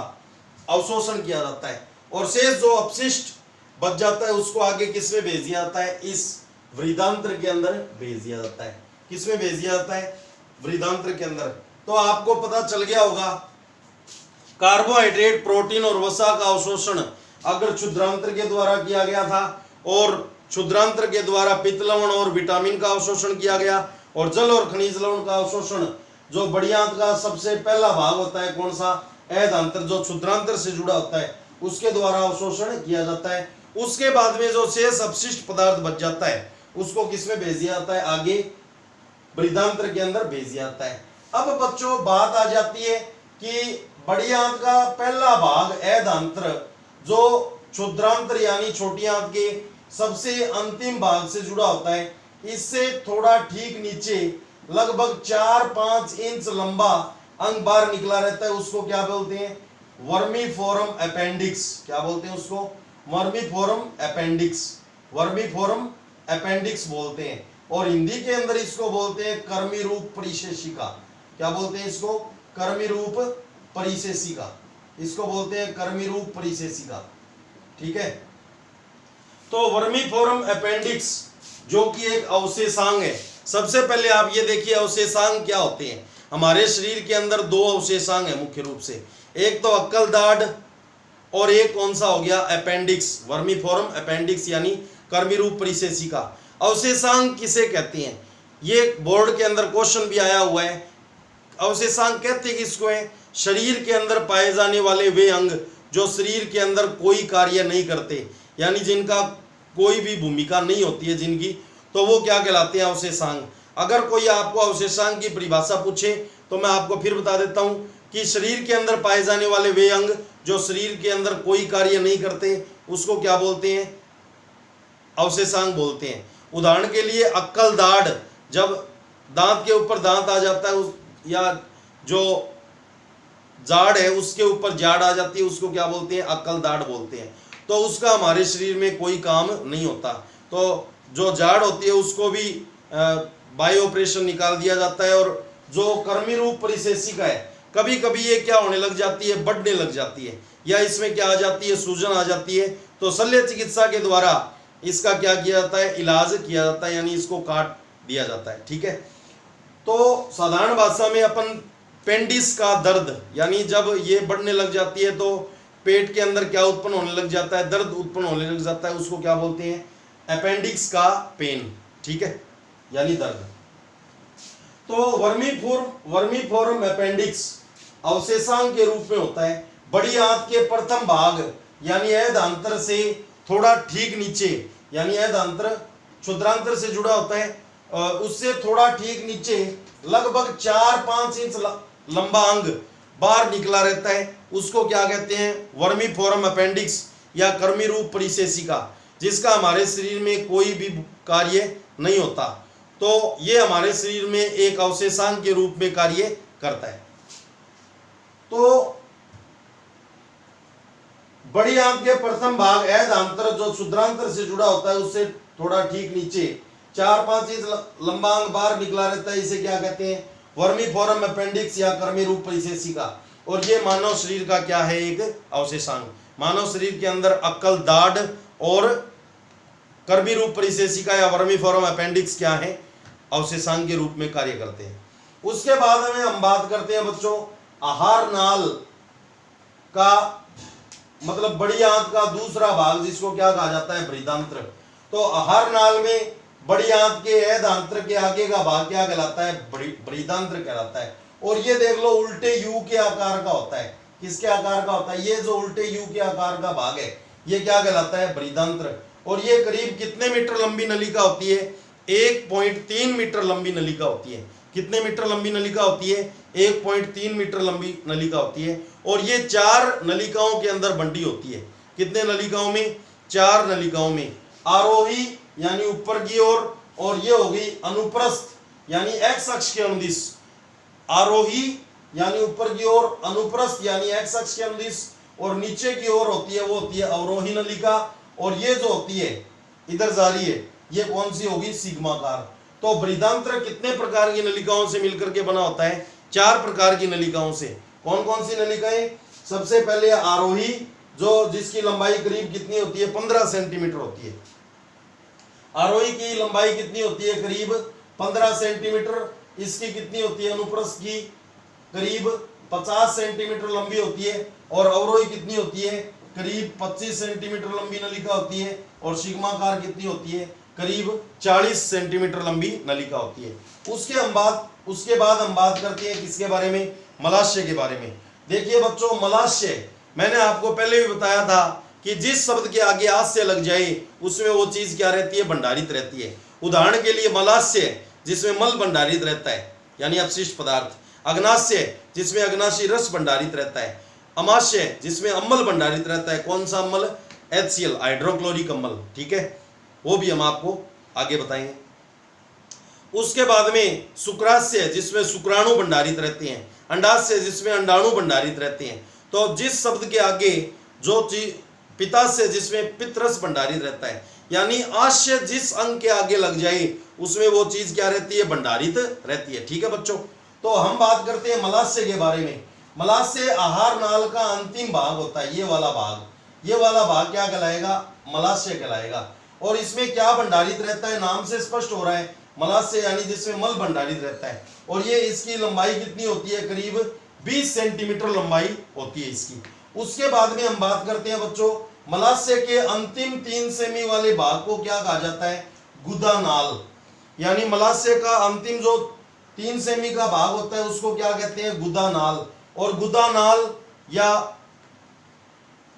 अवशोषण किया जाता है। और शेष जो अपशिष्ट बच जाता है उसको आगे किसमें भेज दिया जाता है, इस वृदांत्र के अंदर भेज दिया जाता है। किसमें भेज दिया जाता है, वृदांत्र के अंदर। तो आपको पता चल गया होगा, कार्बोहाइड्रेट, प्रोटीन और वसा का अवशोषण अगर क्षुद्रांत्र के द्वारा किया गया था, और क्षुद्रांत्र के द्वारा पित्त लवण और विटामिन का अवशोषण किया गया, और जल और खनिज लवण का अवशोषण जो बड़ी आंत का सबसे पहला भाग होता है, कौन सा, ऐदांत्र, जो क्षुद्रांत्र से जुड़ा होता है, उसके द्वारा अवशोषण किया जाता है। उसके बाद में जो शेष अपशिष्ट पदार्थ बच जाता है उसको किसमें भेज दिया जाता है, आगे वृदांत्र के अंदर भेज दिया जाता है। अब बच्चों बात आ जाती है कि बड़ी आंत का पहला भाग ऐदांत्र जो क्षुद्रांत्र यानी छोटी आंत के सबसे अंतिम भाग से जुड़ा होता है, इससे थोड़ा ठीक नीचे लगभग 4-5 इंच लंबा अंग बाहर निकला रहता है, उसको क्या बोलते हैं, वर्मीफोरम अपेंडिक्स। क्या बोलते हैं उसको, वर्मीफोरम अपेंडिक्स, वर्मीफोरम अपेंडिक्स बोलते हैं। और हिंदी के अंदर इसको बोलते हैं कर्मी रूप परिशेषिका। क्या बोलते हैं इसको, कर्मी रूप परिशेषिका, इसको बोलते हैं कर्मी रूप परिशेषिका। ठीक है, तो वर्मीफोरम अपेंडिक्स जो कि एक अवशेषांग है। सबसे पहले आप ये देखिए अवशेषांग क्या होते हैं। हमारे शरीर के अंदर दो अवशेषांग है मुख्य रूप से, एक तो अक्कल दाढ़ और एक कौन सा हो गया, अपेंडिक्स, वर्मीफोरम अपेंडिक्स यानी कर्मी रूप परिशेषिका। अवशेषांग किसे कहते हैं, ये बोर्ड के अंदर क्वेश्चन भी आया हुआ है। अवशेषांग कहते हैं किसको है, शरीर के अंदर पाए जाने वाले वे अंग जो शरीर के अंदर कोई कार्य नहीं करते, यानी जिनका कोई भी भूमिका नहीं होती है जिनकी, तो वो क्या कहलाते हैं, अवशेषांग। अगर कोई आपको अवशेषांग की परिभाषा पूछे तो मैं आपको फिर बता देता हूं कि शरीर के अंदर पाए जाने वाले वे अंग जो शरीर के अंदर कोई कार्य नहीं करते उसको क्या बोलते हैं, अवशेषांग बोलते हैं। उदाहरण के लिए अक्कल दाढ़, जब दांत के ऊपर दांत आ जाता है या जो जाड़ है उसके ऊपर जाड़ आ जाती है, उसको क्या बोलते हैं, अक्कल दाढ़ बोलते हैं। तो उसका हमारे शरीर में कोई काम नहीं होता, तो जो जाड़ होती है उसको भी बाय ऑपरेशन निकाल दिया जाता है। और जो कर्मी रूप परिशेषिका है, कभी कभी ये क्या होने लग जाती है, बढ़ने लग जाती है, या इसमें क्या आ जाती है, सूजन आ जाती है, तो शल्य चिकित्सा के द्वारा इसका क्या किया जाता है, इलाज किया जाता है, यानी इसको काट दिया जाता है। ठीक है, तो साधारण भाषा में अपन पेंडिस का दर्द, यानी जब ये बढ़ने लग जाती है तो पेट के अंदर क्या उत्पन्न होने लग जाता है, दर्द उत्पन्न होने लग जाता है, उसको क्या बोलते हैं, अपेंडिक्स का पेन। ठीक है, यानी दर्द। तो वर्मीफोरम अपेंडिक्स अवशेषांग के रूप में होता है। बड़ी आंत के प्रथम भाग यानी ऐदांत्र से थोड़ा ठीक नीचे, यानी ऐदांत्र क्षुद्रांत्र से जुड़ा होता है, उससे थोड़ा ठीक नीचे लगभग 4-5 इंच लंबा अंग बाहर निकला रहता है, उसको क्या कहते हैं, वर्मीफोरम अपेंडिक्स या कर्मी रूप परिशेषिका, जिसका हमारे शरीर में कोई भी कार्य नहीं होता। तो ये हमारे शरीर में एक अवशेषांग के रूप में कार्य करता है। तो बड़ी आंत के प्रथम भाग ऐदांत्र जो क्षुद्रांत्र से जुड़ा होता है उससे थोड़ा ठीक नीचे 4-5 इंच लंबा अंग बाहर निकला रहता है, इसे क्या कहते हैं, वर्मीफोरम अपेंडिक्स या कर्मी रूप परिशेषिका। और ये मानव शरीर का क्या है, एक अवशेषांग। मानव शरीर के अंदर अक्कल दाढ़ और कर्मी रूप परिशेषिका या वर्मीफोरम अपेंडिक्स क्या है, अवशेषांग के रूप में कार्य करते हैं। उसके बाद में हम बात करते हैं बच्चों आहार नाल का, मतलब बड़ी आंत का दूसरा भाग जिसको क्या कहा जाता है, वृदांत्र। तो आहार नाल में बड़ी आंत के ऐदांत्र के आगे का भाग क्या कहलाता है, वृदांत्र कहलाता है। और ये देख लो उल्टे यू के आकार का होता है, किसके आकार का होता है, ये जो उल्टे यू के आकार का भाग है ये क्या कहलाता है, वृदांत्र। और ये करीब कितने मीटर लंबी नलिका होती है? 1.3 मीटर लंबी नलिका होती है। कितने मीटर लंबी नलिका होती है? 1.3 मीटर लंबी नलिका होती है। और ये 4 नलिकाओं के अंदर बंटी होती है। कितने नलिकाओं में? 4 नलिकाओं में। आरोही यानी ऊपर की ओर, और ये हो गई अनुप्रस्थ यानी एक्स अक्ष के अनुदिश। आरोही यानी ऊपर की ओर, अनुप्रस्थ यानी एक्स अक्ष के अनुदिश, और नीचे की ओर होती है वो होती है अवरोही नलिका। और ये जो होती है इधर जा रही है, ये कौन सी होगी? सिग्माकार। तो बृहदांत्र कितने प्रकार की नलिकाओं से मिलकर के बना होता है? 4 प्रकार की नलिकाओं से। कौन कौन सी नलिकाएं? सबसे पहले आरोही, जो जिसकी लंबाई करीब कितनी होती है? 15 सेंटीमीटर होती है। आरोही की लंबाई कितनी होती है? करीब 15 सेंटीमीटर। इसकी कितनी होती है? अनुप्रस्थ की करीब 50 सेंटीमीटर लंबी होती है। और अवरोही कितनी होती है? करीब 25 सेंटीमीटर लंबी नलिका होती है। और सिग्माकार कितनी होती है? करीब 40 सेंटीमीटर लंबी नलिका होती है। उसके बाद हम बात करते हैं किसके बारे में? मलाशय के बारे में। देखिए बच्चों, मलाशय मैंने आपको पहले भी बताया था कि जिस शब्द के आगे आस्य लग जाए उसमें वो चीज क्या रहती है? भंडारित रहती है। उदाहरण के लिए मलाशय जिसमें मल भंडारित रहता है यानी अपशिष्ट पदार्थ। अग्नाशय जिसमें अग्नाशी रस भंडारित रहता है। अमाशय जिसमें अम्ल भंडारित रहता है। कौन सा अम्ल? HCl, हाइड्रोक्लोरिक अम्ल। ठीक है, वो भी हम आपको आगे बताएंगे। उसके बाद में शुक्राशय जिसमें शुक्राणु भंडारित रहते हैं। अंडाशय जिसमें अंडाणु भंडारित रहते हैं। तो जिस शब्द के आगे जो चीज, पित्ताशय जिसमें पित्तरस भंडारित रहता है, यानी आशय जिस अंग के आगे लग जाए उसमें वो चीज क्या रहती है? भंडारित रहती है। ठीक है बच्चों, तो हम बात करते हैं मलाशय के बारे में। मलाशय आहार नाल का अंतिम भाग होता है। ये वाला भाग क्या कहलाएगा? मलाशय कहलाएगा। और इसमें क्या भंडारित रहता है? नाम से स्पष्ट हो रहा है, मलाशय यानी जिसमें मल भंडारित रहता है। और ये इसकी लंबाई कितनी होती है? करीब 20 सेंटीमीटर लंबाई होती है इसकी। उसके बाद में हम बात करते हैं बच्चों, मलाशय के अंतिम 3 सेमी वाले भाग को क्या कहा जाता है? गुदानाल। यानी मलाशय का अंतिम जो 3 सेमी का भाग होता है उसको क्या कहते हैं? गुदानाल। और गुदानाल या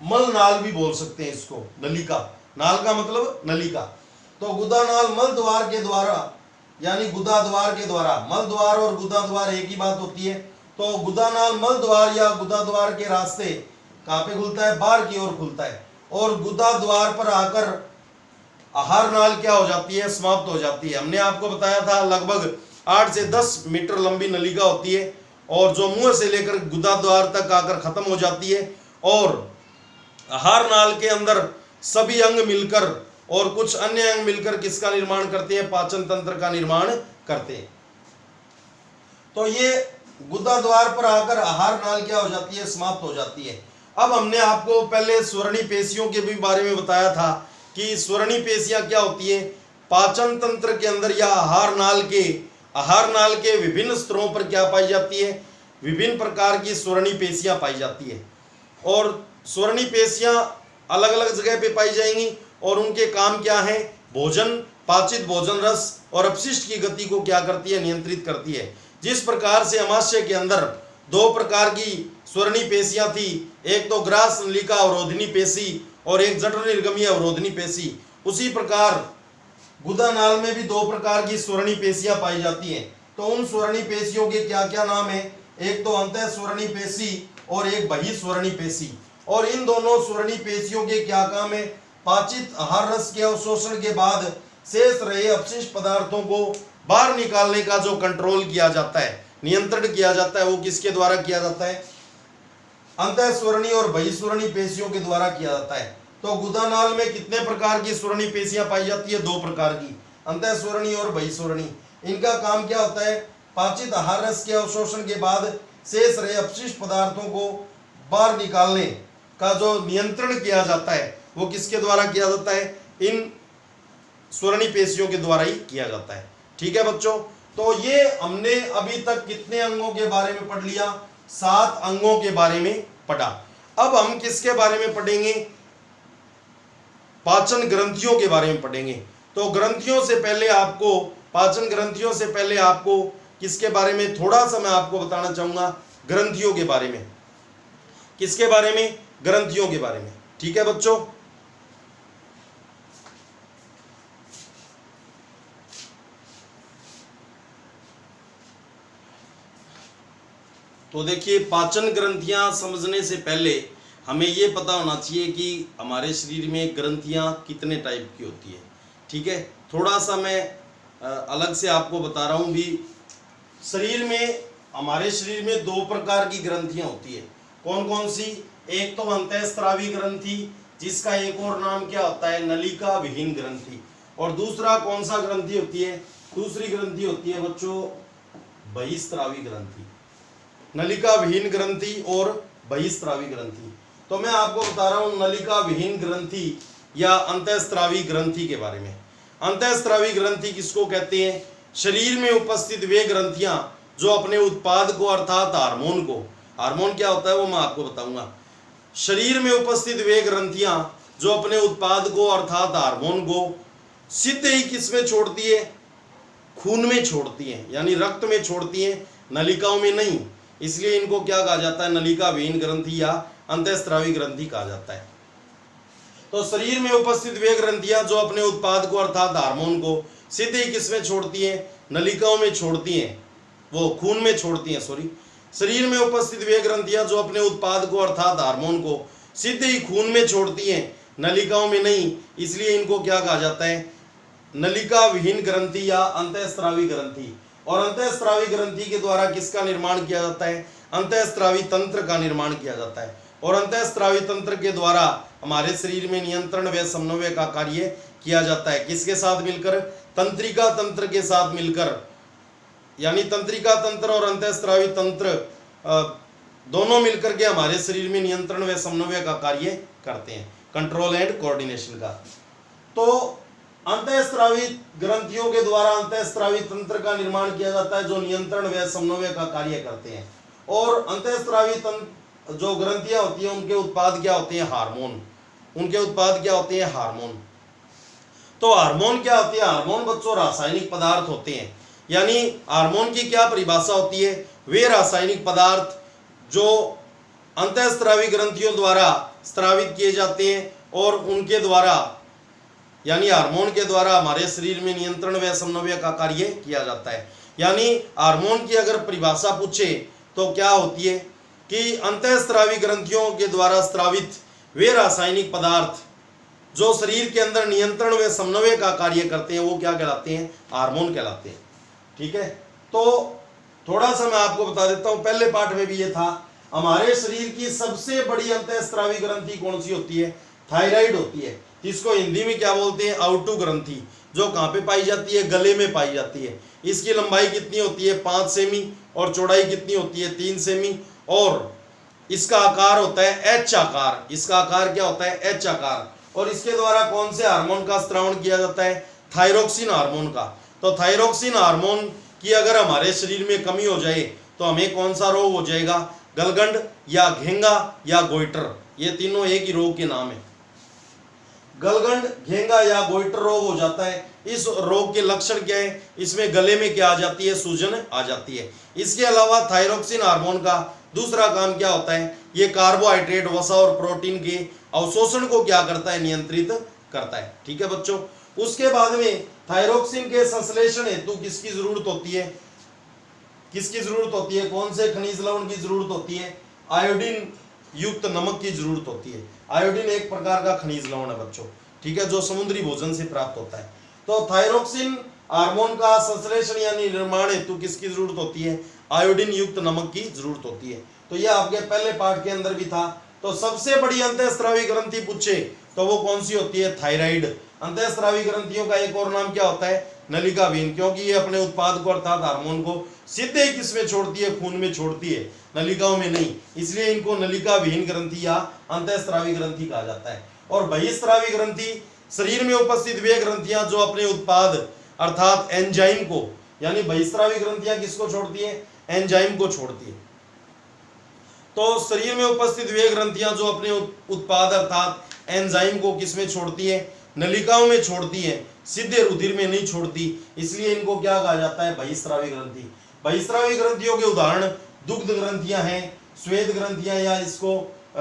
मलनाल भी बोल सकते हैं इसको। नलिका, नाल का मतलब नलिका। तो गुदानाल मल द्वार के द्वारा यानी गुदा द्वार के द्वारा, मल द्वार और गुदा द्वार एक ही बात होती है। तो गुदानाल मल द्वार या गुदा द्वार के रास्ते कहाँ पे खुलता है? बाहर की ओर खुलता है। और गुदा द्वार पर आकर आहार नाल क्या हो जाती है? समाप्त हो जाती है। हमने आपको बताया था लगभग 8 से 10 मीटर लंबी नलिका होती है, और जो मुंह से लेकर गुदा द्वार तक आकर खत्म हो जाती है। और आहार नाल के अंदर सभी अंग मिलकर और कुछ अन्य अंग मिलकर किसका निर्माण करते हैं? पाचन तंत्र का निर्माण करते हैं। तो ये गुदा द्वार पर आकर आहार नाल क्या हो जाती है? समाप्त हो जाती है। अब हमने आपको पहले स्वरणी पेशियों के भी बारे में बताया था कि स्वरणी पेशियां क्या होती है? पाचन तंत्र के अंदर या आहार नाल के विभिन्न स्तरों पर क्या पाई जाती है? विभिन्न प्रकार की स्वरणी पेशियां पाई जाती है। और स्वरणी पेशियां अलग अलग जगह पे पाई जाएंगी और उनके काम क्या है? भोजन, पाचित भोजन रस और अपशिष्ट की गति को क्या करती है? नियंत्रित करती है। जिस प्रकार से अमाशय के अंदर 2 प्रकार की स्वरणी पेशियां थी, एक तो ग्रास नलिका अवरोधनी पेशी और एक जठर निर्गमीय अवरोधनी पेशी, उसी प्रकार गुदानाल में भी 2 प्रकार की स्वरणी पेशियां पाई जाती हैं। तो उन स्वरणी पेशियों के क्या क्या नाम है? एक तो अंतः स्वरणी पेशी और एक बहिस्वरणी पेशी। और इन दोनों स्वरणी पेशियों के क्या काम है? पाचित आहार रस के अवशोषण के बाद शेष रहे अपशिष्ट पदार्थों को बाहर निकालने का जो कंट्रोल किया जाता है, नियंत्रण किया जाता है, वो किसके द्वारा किया जाता है? अंतःस्वरणी और बहिस्वरणी पेशियों के द्वारा किया जाता है। तो गुदानाल में कितने प्रकार की स्वरणी पेशियां पाई जाती है? 2 प्रकार की, अंतःस्वरणी और बहिस्वरणी। इनका काम क्या होता है? पाचित आहार रस के अवशोषण के बाद शेष रहे अपशिष्ट पदार्थों को बाहर निकालने का जो नियंत्रण किया जाता है वो किसके द्वारा किया जाता है? इन स्वरणी पेशियों के द्वारा ही किया जाता है। ठीक है बच्चों, तो ये हमने अभी तक कितने अंगों के बारे में पढ़ लिया? 7 अंगों के बारे में पढ़ा। अब हम किसके बारे में पढ़ेंगे? पाचन ग्रंथियों के बारे में पढ़ेंगे। तो ग्रंथियों से पहले आपको, पाचन ग्रंथियों से पहले आपको किसके बारे में थोड़ा सा मैं आपको बताना चाहूंगा? ग्रंथियों के बारे में। किसके बारे में? ग्रंथियों के बारे में। ठीक है बच्चों, तो देखिए, पाचन ग्रंथियां समझने से पहले हमें ये पता होना चाहिए कि हमारे शरीर में ग्रंथियां कितने टाइप की होती है। ठीक है, थोड़ा सा मैं अलग से आपको बता रहा हूँ भी। शरीर में, हमारे शरीर में दो प्रकार की ग्रंथियां होती है। कौन कौन सी? एक तो अंतःस्रावी ग्रंथि, जिसका एक और नाम क्या होता है? नलिका विहीन ग्रंथि। और दूसरा कौन सा ग्रंथि होती है? दूसरी ग्रंथि होती है बच्चों बहिस्रावी ग्रंथि। नलिका विहीन ग्रंथि और बहिस्रावी ग्रंथि। तो मैं आपको बता रहा हूं नलिका विहीन ग्रंथि या अंतःस्रावी ग्रंथि के बारे में। अंतःस्रावी ग्रंथि किसको कहते हैं? शरीर में उपस्थित वे ग्रंथियां जो अपने उत्पाद को अर्थात हार्मोन को, हार्मोन क्या होता है वो मैं आपको बताऊंगा। शरीर में उपस्थित वे ग्रंथियां जो अपने उत्पाद को अर्थात हार्मोन को सीधे ही किसमें छोड़ती है? खून में छोड़ती है, यानी रक्त में छोड़ती है, नलिकाओं में नहीं। इसलिए इनको क्या कहा जाता है? नलिका विहीन ग्रंथि या अंतःस्रावी ग्रंथि कहा जाता है। तो शरीर में उपस्थित वे ग्रंथियां जो अपने उत्पाद को अर्थात हार्मोन को सीधे ही किसमें छोड़ती है? नलिकाओं में छोड़ती हैं, वो खून में छोड़ती हैं, सॉरी। शरीर में उपस्थित वे ग्रंथियां जो अपने उत्पाद को अर्थात हार्मोन को सीधे ही खून में छोड़ती हैं, नलिकाओं में नहीं। इसलिए इनको क्या कहा जाता है? नलिका विहीन ग्रंथि या अंतःस्रावी ग्रंथि। और अंतःस्रावी ग्रंथि के द्वारा किसका निर्माण किया जाता है? अंतःस्रावी तंत्र का निर्माण किया जाता है। और अंतःस्रावी तंत्र के द्वारा हमारे शरीर में नियंत्रण व समन्वय का कार्य किया जाता है। किसके साथ मिलकर? तंत्रिका तंत्र के साथ मिलकर। यानी तंत्रिका तंत्र और अंतःस्रावी तंत्र दोनों मिलकर के हमारे शरीर में नियंत्रण व समन्वय का कार्य करते हैं, कंट्रोल एंड कोऑर्डिनेशन का। तो अंतःस्रावी ग्रंथियों के द्वारा अंतःस्रावी तंत्र का निर्माण किया जाता है जो नियंत्रण व समन्वय का कार्य करते हैं। और अंतःस्रावी तंत्र जो ग्रंथियां होती हैं उनके उत्पाद क्या होते हैं? हार्मोन। उनके उत्पाद क्या होते हैं? हार्मोन। तो हार्मोन क्या होती है? हार्मोन बच्चों रासायनिक पदार्थ होते हैं। यानी हार्मोन की क्या परिभाषा होती है? वे रासायनिक पदार्थ जो अंतःस्रावी ग्रंथियों द्वारा स्रावित किए जाते हैं और उनके द्वारा, यानी हार्मोन के द्वारा हमारे शरीर में नियंत्रण व समन्वय का कार्य किया जाता है। यानी हार्मोन की अगर परिभाषा पूछे तो क्या होती है कि अंतःस्रावी ग्रंथियों के द्वारा स्रावित वे रासायनिक पदार्थ जो शरीर के अंदर नियंत्रण व समन्वय का कार्य करते हैं वो क्या कहलाते हैं? हार्मोन कहलाते हैं। ठीक है, तो थोड़ा सा मैं आपको बता देता हूं, पहले पार्ट में भी ये था। हमारे शरीर की सबसे बड़ी अंतःस्रावी ग्रंथि कौन सी होती है? थायराइड होती है, जिसको हिंदी में क्या बोलते हैं? आउटू ग्रंथि। जो कहाँ पे पाई जाती है? गले में पाई जाती है। इसकी लंबाई कितनी होती है? 5 सेमी। और चौड़ाई कितनी होती है? 3 सेमी। और इसका आकार होता है एच आकार। इसका आकार क्या होता है? एच आकार। और इसके द्वारा कौन से हार्मोन का स्रावण किया जाता है? थायरोक्सिन हार्मोन का। तो थायरोक्सिन हार्मोन की अगर हमारे शरीर में कमी हो जाए तो हमें कौन सा रोग हो जाएगा? गलगंड या घेंगा या गोइटर। ये तीनों एक ही रोग के नाम है। गलगंड, घेंगा या गोइटर रोग हो जाता है। इस रोग के लक्षण क्या है? इसमें गले में क्या आ जाती है? सूजन आ जाती है। इसके अलावा थायरोक्सिन हार्मोन का दूसरा काम क्या होता है? ये कार्बोहाइड्रेट, वसा और प्रोटीन के अवशोषण को क्या करता है? नियंत्रित करता है। ठीक है बच्चों, उसके बाद में थायरोक्सिन के संश्लेषण हेतु किसकी जरूरत होती है? किसकी जरूरत होती है? कौन से खनिज लवण की जरूरत होती है? आयोडीन युक्त नमक की जरूरत होती है। आयोडीन एक प्रकार का खनिज लवण है बच्चों, ठीक है, जो समुद्री भोजन से प्राप्त होता है। तो थायरोक्सिन हार्मोन का संश्लेषण यानी निर्माण हेतु किसकी जरूरत होती है? आयोडीन युक्त नमक की जरूरत होती है। तो यह आपके पहले पार्ट के अंदर भी था। तो सबसे बड़ी अंतःस्रावी ग्रंथि पूछे तो वो कौन सी होती है? थायराइड। अंतःस्रावी ग्रंथियों का एक और नाम क्या होता है? नलिका विहीन, क्योंकि ये अपने उत्पाद को अर्थात हार्मोन को सीधे ही किसमें छोड़ती है? खून में छोड़ती है, नलिकाओं में नहीं। इसलिए इनको नलिका विहीन ग्रंथि या अंतःस्रावी ग्रंथि कहा जाता है। और बहिस्रावी ग्रंथि शरीर में उपस्थित वे ग्रंथियां जो अपने उत्पाद अर्थात एंजाइम को, यानी बहिस्रावी ग्रंथियां किसको छोड़ती है? एंजाइम को छोड़ती है। तो शरीर में उपस्थित वे ग्रंथियां जो अपने उत्पाद अर्थात एंजाइम को किसमें छोड़ती है? नलिकाओं में छोड़ती है, सीधे रुधिर में नहीं छोड़ती। इसलिए इनको क्या कहा जाता है? बहिस्रावी ग्रंथि। बहिस्रावी ग्रंथियों के उदाहरण दुग्ध ग्रंथियां हैं, श्वेत ग्रंथियां, या इसको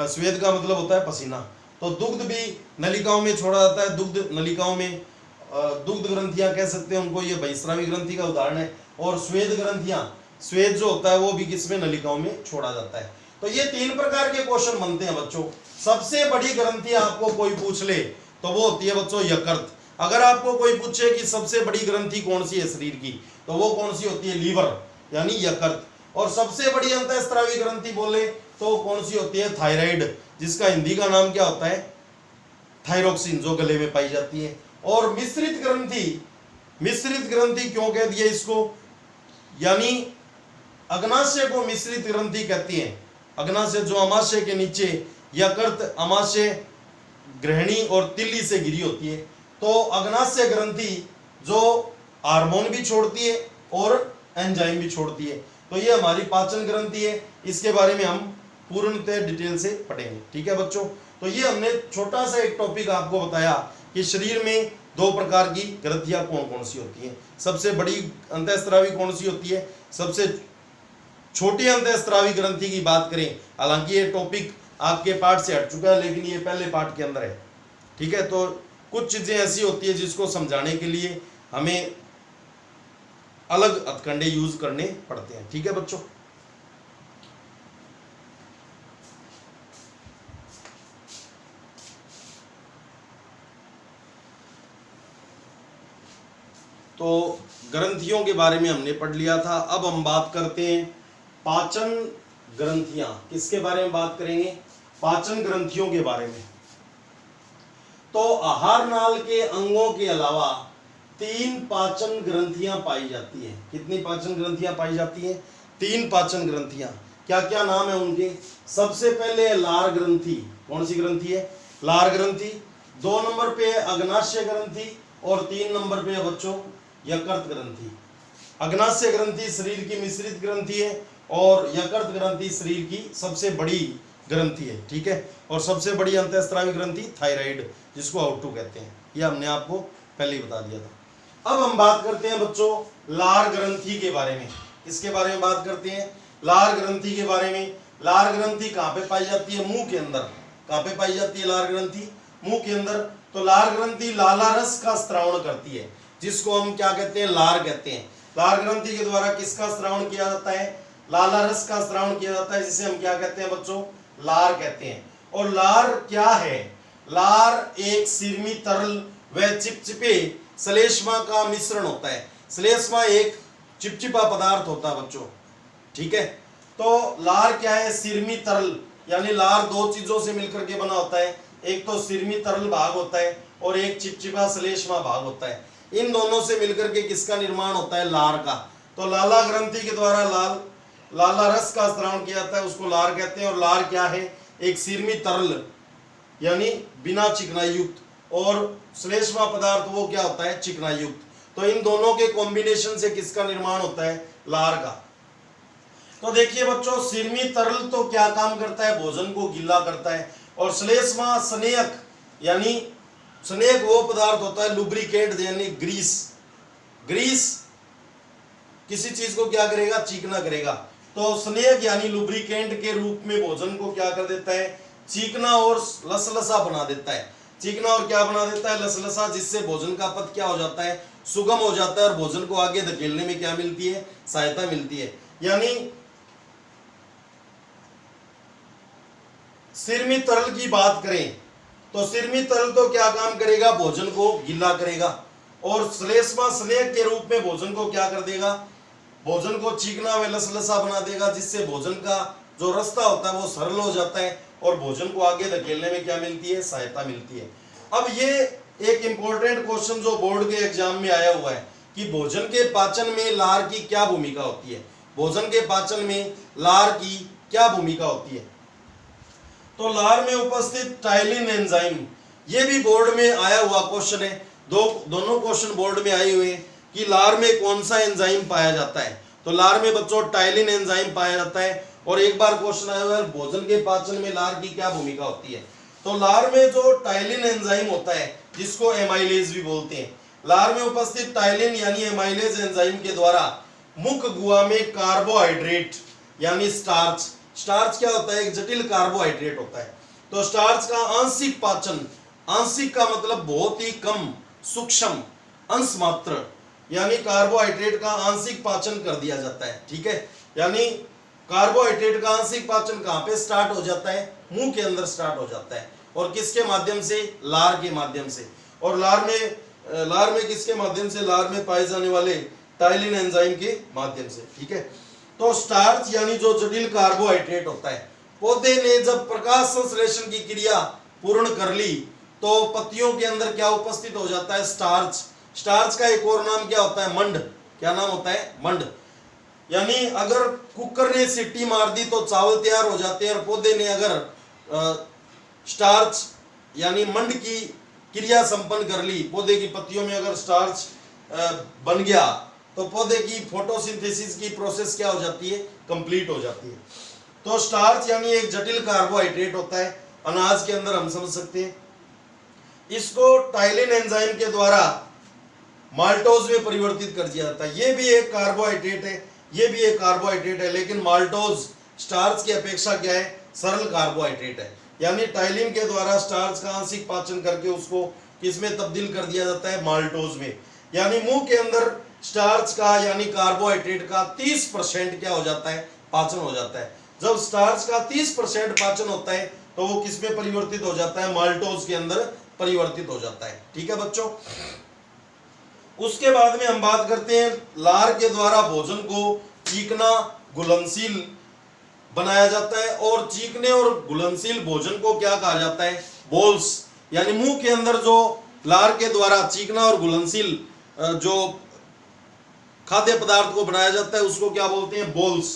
श्वेत का मतलब होता है पसीना। तो दुग्ध भी नलिकाओं में छोड़ा जाता है। दुग्ध नलिकाओं में दुग्ध ग्रंथियां कह सकते हैं उनको, ये बहिस्रावी ग्रंथि का उदाहरण है। और श्वेत ग्रंथियां श्वेत जो होता है वो भी किसमें, नलिकाओं में छोड़ा जाता है। तो ये 3 प्रकार के क्वेश्चन बनते हैं बच्चों। सबसे बड़ी ग्रंथि आपको कोई पूछ ले तो वो होती है बच्चों यकृत। अगर आपको कोई पूछे कि सबसे बड़ी ग्रंथि कौन सी है शरीर की, तो वो कौन सी होती है, लीवर यानी यकृत। और सबसे बड़ी अंतःस्रावी ग्रंथि बोले तो कौन सी होती है, थायराइड, जिसका हिंदी का नाम क्या होता है, थायरोक्सिन, जो गले में पाई जाती है। और मिश्रित ग्रंथि, मिश्रित ग्रंथि क्यों कह दिया इसको, यानी अग्नाशय को मिश्रित ग्रंथि कहती है। अग्नाशय जो अमाशय के नीचे, यकृत अमाशय, ग्रहणी और तिल्ली से घिरी होती है। तो अग्नाशय ग्रंथि जो हार्मोन भी छोड़ती है और एंजाइम भी छोड़ती है। तो ये हमारी पाचन ग्रंथि है, इसके बारे में हम पूर्णतः डिटेल से पढ़ेंगे। ठीक है बच्चों, तो ये हमने छोटा सा एक टॉपिक आपको बताया कि शरीर में 2 प्रकार की ग्रंथियां कौन कौन सी होती हैं। सबसे बड़ी अंतःस्रावी कौन सी होती है, सबसे छोटी अंतःस्रावी ग्रंथि की बात करें, हालांकि ये टॉपिक आपके पार्ट से हट चुका है, लेकिन ये पहले पार्ट के अंदर है। ठीक है, तो कुछ चीजें ऐसी होती है जिसको समझाने के लिए हमें अलग हथकंडे यूज करने पड़ते हैं। ठीक है बच्चों, तो ग्रंथियों के बारे में हमने पढ़ लिया था। अब हम बात करते हैं पाचन ग्रंथियां। किसके बारे में बात करेंगे, पाचन ग्रंथियों के बारे में। तो आहार नाल के अंगों के अलावा 3 पाचन ग्रंथियां पाई जाती हैं। कितनी पाचन ग्रंथियां पाई जाती हैं, 3 पाचन ग्रंथियां। क्या क्या नाम है उनके, सबसे पहले लार ग्रंथि। कौन सी ग्रंथि है, लार ग्रंथि। 2 नंबर पे है अग्नाशय ग्रंथि और 3 नंबर पे है बच्चों यकृत ग्रंथि। अग्नाशय ग्रंथि शरीर की मिश्रित ग्रंथि है और यकृत ग्रंथि शरीर की सबसे बड़ी ग्रंथि है। ठीक है, और सबसे बड़ी अंतःस्रावी ग्रंथि थायराइड, जिसको आउटू कहते हैं। ये हमने आपको पहले ही बता दिया था। अब हम बात करते हैं बच्चों लार ग्रंथि के बारे में। किसके बारे में बात करते हैं, लार ग्रंथि के बारे में। लार ग्रंथि कहाँ पे पाई जाती है, मुंह के अंदर। कहाँ पे पाई जाती है लार ग्रंथि, मुंह के अंदर। तो लार ग्रंथि लाला रस का स्रावण करती है, जिसको हम क्या कहते हैं, लार कहते हैं। लार ग्रंथि के द्वारा किसका स्रावण किया जाता है, लाला रस का स्रावण किया जाता है, जिसे हम क्या कहते हैं बच्चों, लार कहते हैं। और लार क्या है, लार एक सिरमी तरल व चिपचिपे श्लेष्मा का मिश्रण होता है। श्लेष्मा एक चिपचिपा पदार्थ होता है बच्चों। ठीक है, तो लार क्या है, सिरमी तरल, यानी लार 2 चीजों से मिलकर के बना होता है। एक तो सिरमी तरल भाग होता है और एक चिपचिपा श्लेष्मा भाग होता है। इन दोनों से मिलकर के किसका निर्माण होता है, लार का। तो लाला ग्रंथि के द्वारा लाला रस का स्रावण किया जाता है, उसको लार कहते हैं। और लार क्या है, एक सिरमी तरल यानी बिना चिकनाई युक्त, और श्लेष्मा पदार्थ वो क्या होता है, चिकनाई युक्त। तो इन दोनों के कॉम्बिनेशन से किसका निर्माण होता है, लार का। तो देखिए बच्चों, सिरमी तरल तो क्या काम करता है, भोजन को गीला करता है। और श्लेष्मा स्नेहक, यानी स्नेहक वो पदार्थ होता है, लुब्रिकेट यानी ग्रीस। ग्रीस किसी चीज को क्या करेगा, चीकना करेगा। तो स्नेहक यानी लुब्रिकेंट के रूप में भोजन को क्या कर देता है, चीकना और लसलसा बना देता है। चीकना और क्या बना देता है, लसलसा, जिससे भोजन का पथ क्या हो जाता है, सुगम हो जाता है और भोजन को आगे धकेलने में क्या मिलती है, सहायता मिलती है। यानी सिरमी तरल की बात करें तो सिरमी तरल तो क्या काम करेगा, भोजन को गीला करेगा। और श्लेष्मा स्नेहक के रूप में भोजन को क्या कर देगा, भोजन को चीकना व लसलसा बना देगा, जिससे भोजन का जो रास्ता होता है वो सरल हो जाता है और भोजन को आगे धकेलने में क्या मिलती है, सहायता मिलती है। अब ये एक इंपॉर्टेंट क्वेश्चन जो बोर्ड के एग्जाम में आया हुआ है कि भोजन के पाचन में लार की क्या भूमिका होती है, भोजन के पाचन में लार की क्या भूमिका होती है। तो लार में उपस्थित टाइलिन एंजाइम, ये भी बोर्ड में आया हुआ क्वेश्चन है। दोनों क्वेश्चन बोर्ड में आए हुए हैं कि लार में कौन सा एंजाइम पाया जाता है। तो लार में बच्चों टाइलिन एंजाइम पाया जाता है। और एक बार क्वेश्चन आया हुआ है, भोजन के पाचन में लार की क्या भूमिका होती है। तो लार में जो टाइलिन एंजाइम होता है, जिसको एमाइलेज भी बोलते हैं, लार में उपस्थित टाइलिन यानी एमाइलेज एंजाइम के द्वारा मुख गुहा में कार्बोहाइड्रेट यानी स्टार्च, स्टार्च क्या होता है, एक जटिल कार्बोहाइड्रेट होता है। तो स्टार्च का आंशिक पाचन, आंशिक का मतलब बहुत ही कम, सूक्ष्म, अंश मात्र, यानी कार्बोहाइड्रेट का आंशिक पाचन कर दिया जाता है। ठीक है, यानी कार्बोहाइड्रेट का आंशिक पाचन कहाँ पे स्टार्ट हो जाता है? मुंह के अंदर स्टार्ट हो जाता है। और किसके माध्यम से? लार के माध्यम से। और लार में किसके माध्यम से? लार में पाए जाने वाले टाइलिन एंजाइम के माध्यम से। ठीक है, तो स्टार्च यानी जो जटिल कार्बोहाइड्रेट होता है, पौधे ने जब प्रकाश संश्लेषण की क्रिया पूर्ण कर ली तो पत्तियों के अंदर क्या उपस्थित हो जाता है? स्टार्च। स्टार्च का एक और नाम क्या होता है? मंड। क्या नाम होता है? मंड। यानी अगर कुकर ने सीटी मार दी तो चावल तैयार हो जाते हैं, और पौधे ने अगर स्टार्च यानी मंड की क्रिया संपन्न कर ली, पौधे की पत्तियों में अगर स्टार्च बन गया तो पौधे की फोटोसिंथेसिस की प्रोसेस क्या हो जाती है? कंप्लीट हो जाती है। तो स्टार्च यानी एक जटिल कार्बोहाइड्रेट होता है अनाज के अंदर, हम समझ सकते हैं। इसको टाइलिन एंजाइम के द्वारा माल्टोज में परिवर्तित कर दिया जाता है। ये भी एक कार्बोहाइड्रेट है, ये भी एक कार्बोहाइड्रेट है, लेकिन माल्टोज स्टार्च की अपेक्षा क्या है? सरल कार्बोहाइड्रेट है। यानी टाइलिन के द्वारा स्टार्च का आंशिक पाचन करके उसको किसमें तब्दील कर दिया जाता है? माल्टोज में। यानी मुंह के अंदर स्टार्च का यानी कार्बोहाइड्रेट का 30% क्या हो जाता है? पाचन हो जाता है। जब स्टार्च का 30% पाचन होता है तो वो किसमें परिवर्तित हो जाता है? माल्टोज के अंदर परिवर्तित हो जाता है। ठीक है बच्चों, उसके बाद में हम बात करते हैं लार के द्वारा भोजन को चीकना घुलनशील बनाया जाता है। और चीकने और घुलनशील भोजन को क्या कहा जाता है? बोल्स। यानी मुंह के अंदर जो लार के द्वारा चीकना और घुलनशील जो खाद्य पदार्थ को बनाया जाता है उसको क्या बोलते हैं? बोल्स।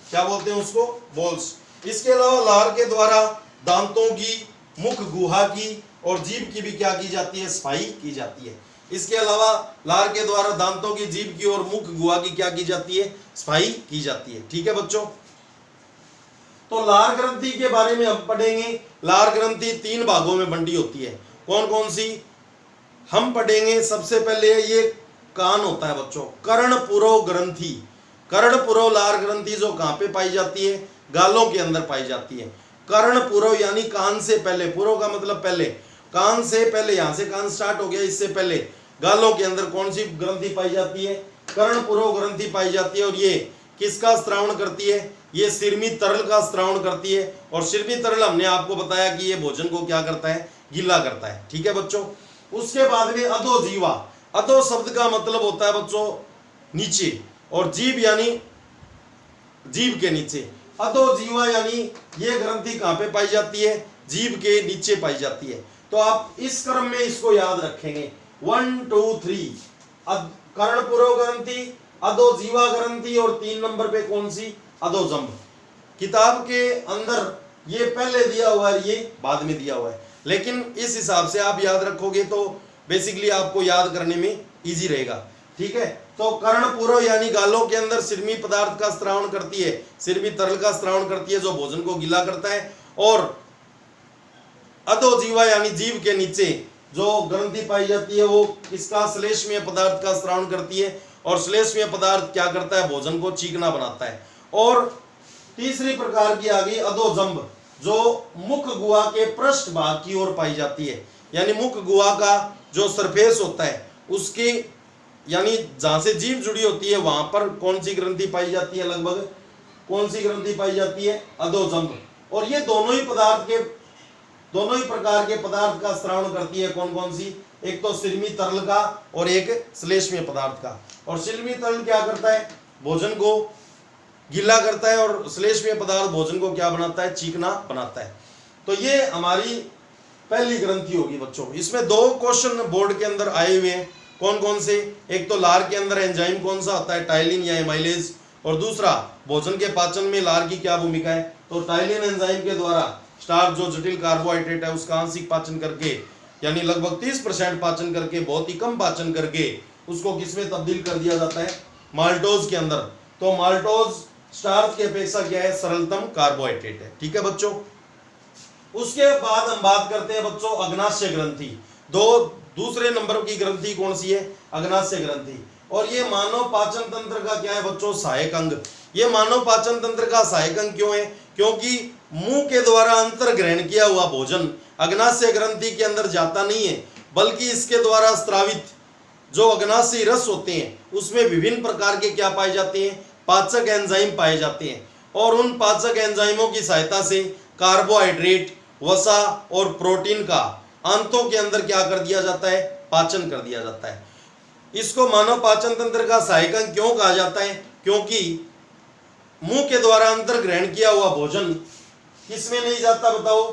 क्या बोलते हैं उसको? बोल्स। इसके अलावा लार के द्वारा दांतों की, मुख गुहा की और जीभ की भी क्या की जाती है? सफाई की जाती है। इसके अलावा लार के द्वारा दांतों की, जीभ की और मुख गुहा की क्या की जाती है? सफाई की जाती है। ठीक है बच्चों, तो लार ग्रंथि के बारे में हम पढ़ेंगे। लार ग्रंथि 3 भागों में बंटी होती है। कौन कौन सी हम पढ़ेंगे? सबसे पहले ये कान होता है बच्चों, कर्णपुरव ग्रंथि। कर्णपुरव लार ग्रंथि जो कहां पे पाई जाती है? गालों के अंदर पाई जाती है। कर्णपुरव यानी कान से पहले, पुरव का मतलब पहले, कान से पहले, यहां से कान स्टार्ट हो गया, इससे पहले गालों के अंदर कौन सी ग्रंथि पाई जाती है? कर्णपुरव ग्रंथि पाई जाती है। और ये किसका स्त्रावण करती है? ये सिरमी तरल का स्त्रावण करती है। और सिरमी तरल हमने आपको बताया कि ये भोजन को क्या करता है? गीला करता है। ठीक है बच्चों, उसके बाद में अधोजीवा। अधो शब्द का मतलब होता है बच्चों नीचे, और जीभ यानी जीभ के नीचे। अधोजीवा यानी ये ग्रंथि कहां पे पाई जाती है? जीभ के नीचे पाई जाती है। तो आप इस क्रम में इसको याद रखेंगे, 1 2 3। कर्णपुरव ग्रंथि, अधोजीवा ग्रंथि, और 3 नंबर पे कौन सी? अधोजंभ। किताब के अंदर ये पहले दिया हुआ है, ये बाद में दिया हुआ है, लेकिन इस हिसाब से आप याद रखोगे तो बेसिकली आपको याद करने में इजी रहेगा। ठीक है, तो कर्णपुरव यानी गालों के अंदर सिरमी पदार्थ का स्त्रावण करती है, सिरमी तरल का स्त्रावण करती है जो भोजन को गीला करता है। और अधोजीवा यानी जीभ के नीचे जो ग्रंथि पाई जाती है वो किसका? श्लेष्मीय पदार्थ का स्त्रावण करती है। और श्लेष्मीय पदार्थ क्या करता है? भोजन को चीकना बनाता है। और तीसरी प्रकार की आ गई अधोजंभ, जो मुख गुहा के पृष्ठ भाग की ओर पाई जाती है। यानी मुख गुहा का जो सरफेस होता है उसकी, यानी जहां से जीभ जुड़ी होती है वहां पर कौन सी ग्रंथि पाई जाती है? लगभग कौन सी ग्रंथि पाई जाती है? अधोजंभ। और ये दोनों ही प्रकार के पदार्थ का स्त्रावण करती है। कौन कौन सी? एक तो सिरमी तरल का और एक श्लेष्मीय पदार्थ का। और सिरमी तरल क्या करता है? भोजन को गीला करता है, और श्लेष्मीय पदार्थ भोजन को क्या बनाता है? चीकना बनाता है। तो ये हमारी पहली ग्रंथि होगी बच्चों। इसमें 2 क्वेश्चन बोर्ड के अंदर आए हुए हैं। कौन कौन से? एक तो लार के अंदर एंजाइम कौन सा होता है? टाइलिन या एमाइलेज। और दूसरा भोजन के पाचन में लार की क्या भूमिका है? तो टाइलिन एंजाइम के द्वारा स्टार्च जो जटिल कार्बोहाइड्रेट है उसका आंशिक पाचन करके, यानी लगभग 30% पाचन करके, बहुत ही कम पाचन करके उसको किसमें तब्दील कर दिया जाता है? माल्टोज के अंदर। तो माल्टोज स्टार्च की अपेक्षा क्या है? सरलतम कार्बोहाइड्रेट है। ठीक है बच्चों, उसके बाद हम बात करते हैं बच्चों अग्नाशय ग्रंथि। दूसरे नंबर की ग्रंथि कौन सी है? अग्नाशय ग्रंथि। और ये मानव पाचन तंत्र का क्या है बच्चों? सहायक अंग। ये मानव पाचन तंत्र का सहायक अंग क्यों है? क्योंकि मुंह के द्वारा अंतर ग्रहण किया हुआ भोजन अग्नाशय ग्रंथि के अंदर जाता नहीं है, बल्कि इसके द्वारा स्रावित जो अग्नाशयी रस होते हैं उसमें विभिन्न प्रकार के क्या पाए जाते हैं, पाचक एंजाइम पाए जाते हैं। और उन पाचक एंजाइमों की सहायता से कार्बोहाइड्रेट, वसा और प्रोटीन का आंतों के अंदर क्या कर दिया जाता है, पाचन कर दिया जाता है। इसको मानव पाचन तंत्र का सहायक अंग क्यों कहा जाता है, क्योंकि मुंह के द्वारा अंतर ग्रहण किया हुआ भोजन किसमें नहीं जाता, बताओ,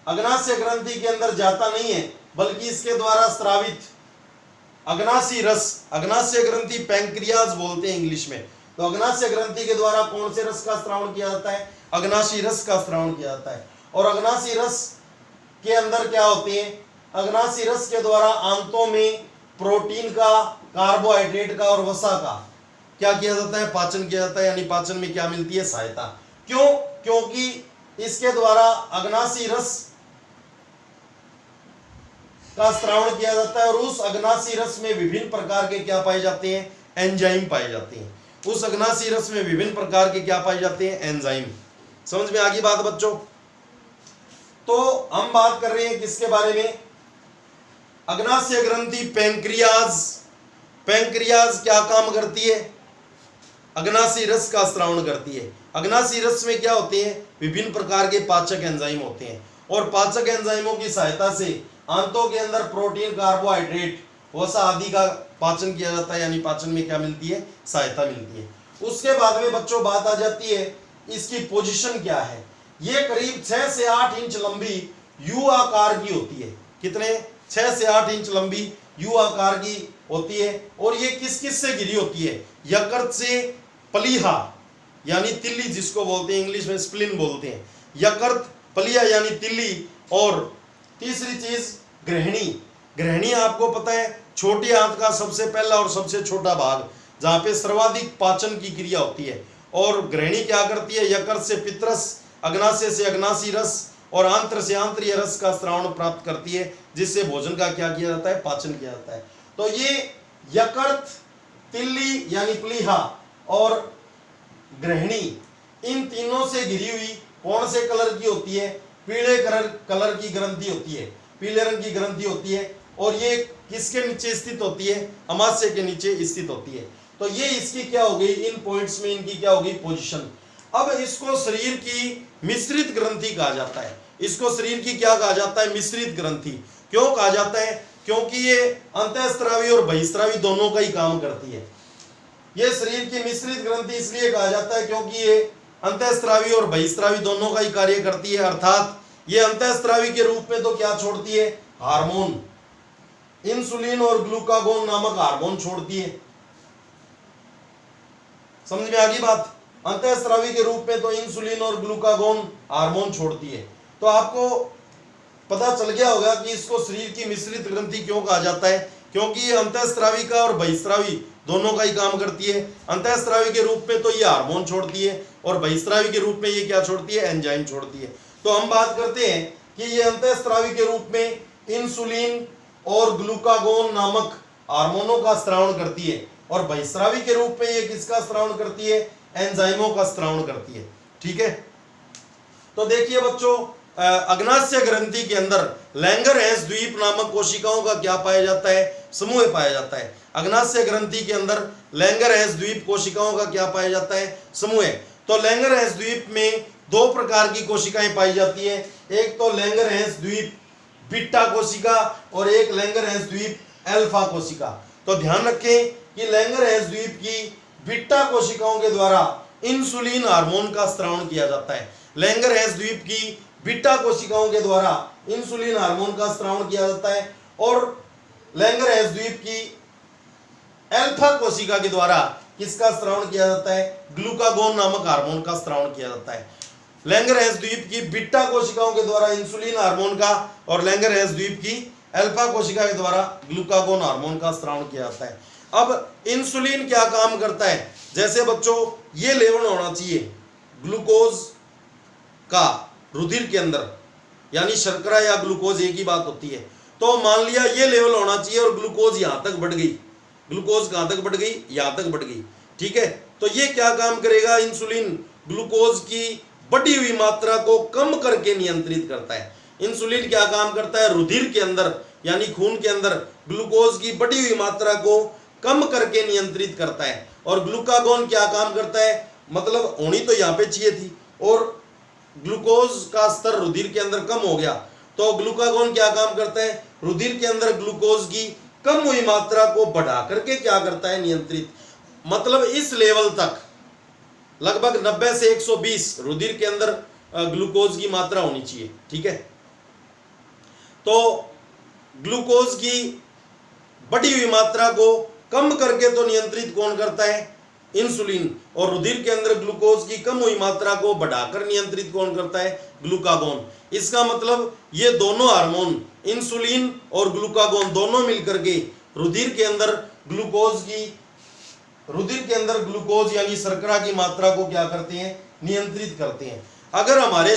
अग्नाशय ग्रंथि के अंदर जाता नहीं है, बल्कि इसके द्वारा स्रावित अग्नाशयी रस, अग्नाशय ग्रंथि पैंक्रियाज बोलते हैं इंग्लिश में, तो अग्नाशय ग्रंथि के द्वारा कौन से रस का स्रावण किया जाता है, अग्नाशयी रस का स्रावण किया जाता है। और अग्नाशयी रस के अंदर क्या होते हैं, अग्नाशयी रस के द्वारा आंतों में प्रोटीन का, कार्बोहाइड्रेट का और वसा का क्या किया जाता है, पाचन किया जाता है, यानी पाचन में क्या मिलती है, सहायता। क्यों, क्योंकि इसके द्वारा अग्नाशयी रस का स्रावण किया जाता है और उस अग्नाशयी रस में विभिन्न प्रकार के क्या पाए जाते हैं, एंजाइम पाए जाते हैं। उस अग्नाशयी रस में विभिन्न प्रकार के क्या पाए जाते हैं, एंजाइम। समझ में आ गई बात बच्चों? तो हम बात कर रहे हैं किसके बारे में, अग्नाशय ग्रंथि पैंक्रियाज। पैंक्रियाज क्या काम करती है, अग्नाशयी रस का स्रावण करती है। अग्नाशयी रस में क्या होते हैं, विभिन्न प्रकार के पाचक एंजाइम होते हैं और पाचक एंजाइमों की सहायता से आंतों के अंदर प्रोटीन, कार्बोहाइड्रेट, वसा आदि का पाचन किया जाता है, यानी पाचन में क्या मिलती है, सहायता मिलती है। उसके बाद में बच्चों बात आ जाती है इसकी पोजीशन क्या है। ये करीब 6 से 8 इंच लंबी यू आकार की होती है। कितने, 6 से 8 इंच लंबी यू आकार की होती है। और ये किस किस से घिरी होती है, यकृत से प्लीहा यानी तिल्ली, जिसको बोलते हैं इंग्लिश में स्प्लिन बोलते हैं, यकृत, प्लीहा यानी तिल्ली, और तीसरी चीज ग्रहणी। ग्रहणी आपको पता है छोटी आंत का सबसे पहला और सबसे छोटा भाग, जहां पे सर्वाधिक पाचन की क्रिया होती है। और ग्रहणी क्या करती है, यकृत से पित्तरस, अग्नाशय से अग्नाशयी रस और आंत्र से आंतरीय रस का स्रावण प्राप्त करती है, जिससे भोजन का क्या किया जाता है, पाचन किया जाता है। तो ये यकृत, तिल्ली यानी प्लीहा और ग्रहणी, इन तीनों से घिरी हुई कौन से कलर की होती है, पीले कलर की ग्रंथि होती है, पीले रंग की ग्रंथि होती है। और ये किसके नीचे स्थित होती है, अमाशय के नीचे स्थित होती है। तो ये इसकी क्या हो गई, इन पॉइंट्स में इनकी क्या होगी, पोजीशन। अब इसको शरीर की मिश्रित ग्रंथि कहा जाता है। इसको शरीर की क्या कहा जाता है, मिश्रित ग्रंथि। क्यों कहा जाता है, क्योंकि ये अंतःस्रावी और बहिस्रावी दोनों का ही काम करती है। ये शरीर की मिश्रित ग्रंथि इसलिए कहा जाता है क्योंकि ये अंतःस्रावी और बहिस्रावी दोनों का ही कार्य करती है। अर्थात ये अंतःस्रावी के रूप में तो क्या छोड़ती है, हार्मोन, इंसुलिन और ग्लूकागोन नामक हार्मोन छोड़ती है। समझ में आ गई बात? अंतःस्रावी के रूप में तो इंसुलिन और ग्लूकागोन हार्मोन छोड़ती है। तो आपको पता चल गया होगा कि इसको शरीर की मिश्रित ग्रंथि क्यों कहा जाता है, क्योंकि ये अंतःस्रावी का और बहिस्रावी दोनों का ही काम करती है। अंतःस्रावी के रूप में तो ये हार्मोन छोड़ती है और बहिस्रावी के रूप में ये क्या छोड़ती है, एंजाइम छोड़ती है। तो हम बात करते हैं कि ये अंतःस्रावी के रूप में इंसुलिन और ग्लूकागोन नामक हार्मोनों का स्रावण करती है और बहिस्रावी के रूप में ये किसका स्रावण करती है, एंजाइमों का स्रावण करती है। ठीक है, तो देखिए बच्चों, अग्नाशय ग्रंथि के अंदर लैंगरहैंस द्वीप नामक कोशिकाओं का क्या पाया जाता है, समूह पाया जाता है। अग्नाशय ग्रंथि के अंदर लैंगरहैंस द्वीप कोशिकाओं का क्या पाया जाता है, समूह। तो लैंगरहैंस द्वीप में 2 प्रकार की कोशिकाएं पाई जाती है। एक तो लैंगरहैंस द्वीप बीटा कोशिका और एक लैंगरहैंस द्वीप अल्फा कोशिका। तो ध्यान रखें कि लैंगरहैंस द्वीप की बीटा कोशिकाओं के द्वारा इंसुलिन हार्मोन का स्रावण किया जाता है। लैंगरहैंस द्वीप की बीटा कोशिकाओं के द्वारा इंसुलिन हार्मोन का स्रावण किया जाता है और लैंगरहैंस द्वीप की अल्फा कोशिका के द्वारा किसका स्रावण किया जाता है, ग्लूकागोन नामक हार्मोन का स्रावण किया जाता है। लैंगरहैंस द्वीप की बीटा कोशिकाओं के द्वारा इंसुलिन हार्मोन का और लैंगरहैंस द्वीप की अल्फा कोशिका के द्वारा ग्लूकागोन हार्मोन का स्रावण किया जाता है। अब इंसुलिन क्या काम करता है, जैसे बच्चों ये लेवल होना चाहिए ग्लूकोज का रुधिर के अंदर, यानी शर्करा या ग्लूकोज एक ही बात होती है। तो मान लिया ये लेवल होना चाहिए और ग्लूकोज यहां तक बढ़ गई, ग्लूकोज कहां तक बढ़ गई, यहां तक बढ़ गई। ठीक है, तो ये क्या काम करेगा, इंसुलिन ग्लूकोज की बढ़ी हुई मात्रा को कम करके नियंत्रित करता है। इंसुलिन क्या काम करता है, रुधिर के अंदर यानी खून के अंदर ग्लूकोज की बढ़ी हुई मात्रा को कम करके नियंत्रित करता है। और ग्लूकागोन क्या काम करता है, मतलब होनी तो यहाँ पे चाहिए थी और ग्लूकोज का स्तर रुधिर के अंदर कम हो गया, तो ग्लूकागोन क्या काम करता है, रुधिर के अंदर ग्लूकोज की कम हुई मात्रा को बढ़ा करके क्या करता है, नियंत्रित। मतलब इस लेवल तक लगभग 90 से 120 रुधिर के अंदर ग्लूकोज की मात्रा होनी चाहिए। ठीक है, तो ग्लूकोज की बढ़ी हुई मात्रा को कम करके तो नियंत्रित कौन करता है, इंसुलिन। और रुधिर के अंदर ग्लूकोज की कम हुई मात्रा को बढ़ाकर नियंत्रित कौन करता है, ग्लूकागोन। इसका मतलब ये दोनों हार्मोन इंसुलिन और ग्लूकागोन दोनों मिलकर के रुधिर के अंदर ग्लूकोज यानी शर्करा की मात्रा को क्या करते हैं, नियंत्रित करते हैं। अगर हमारे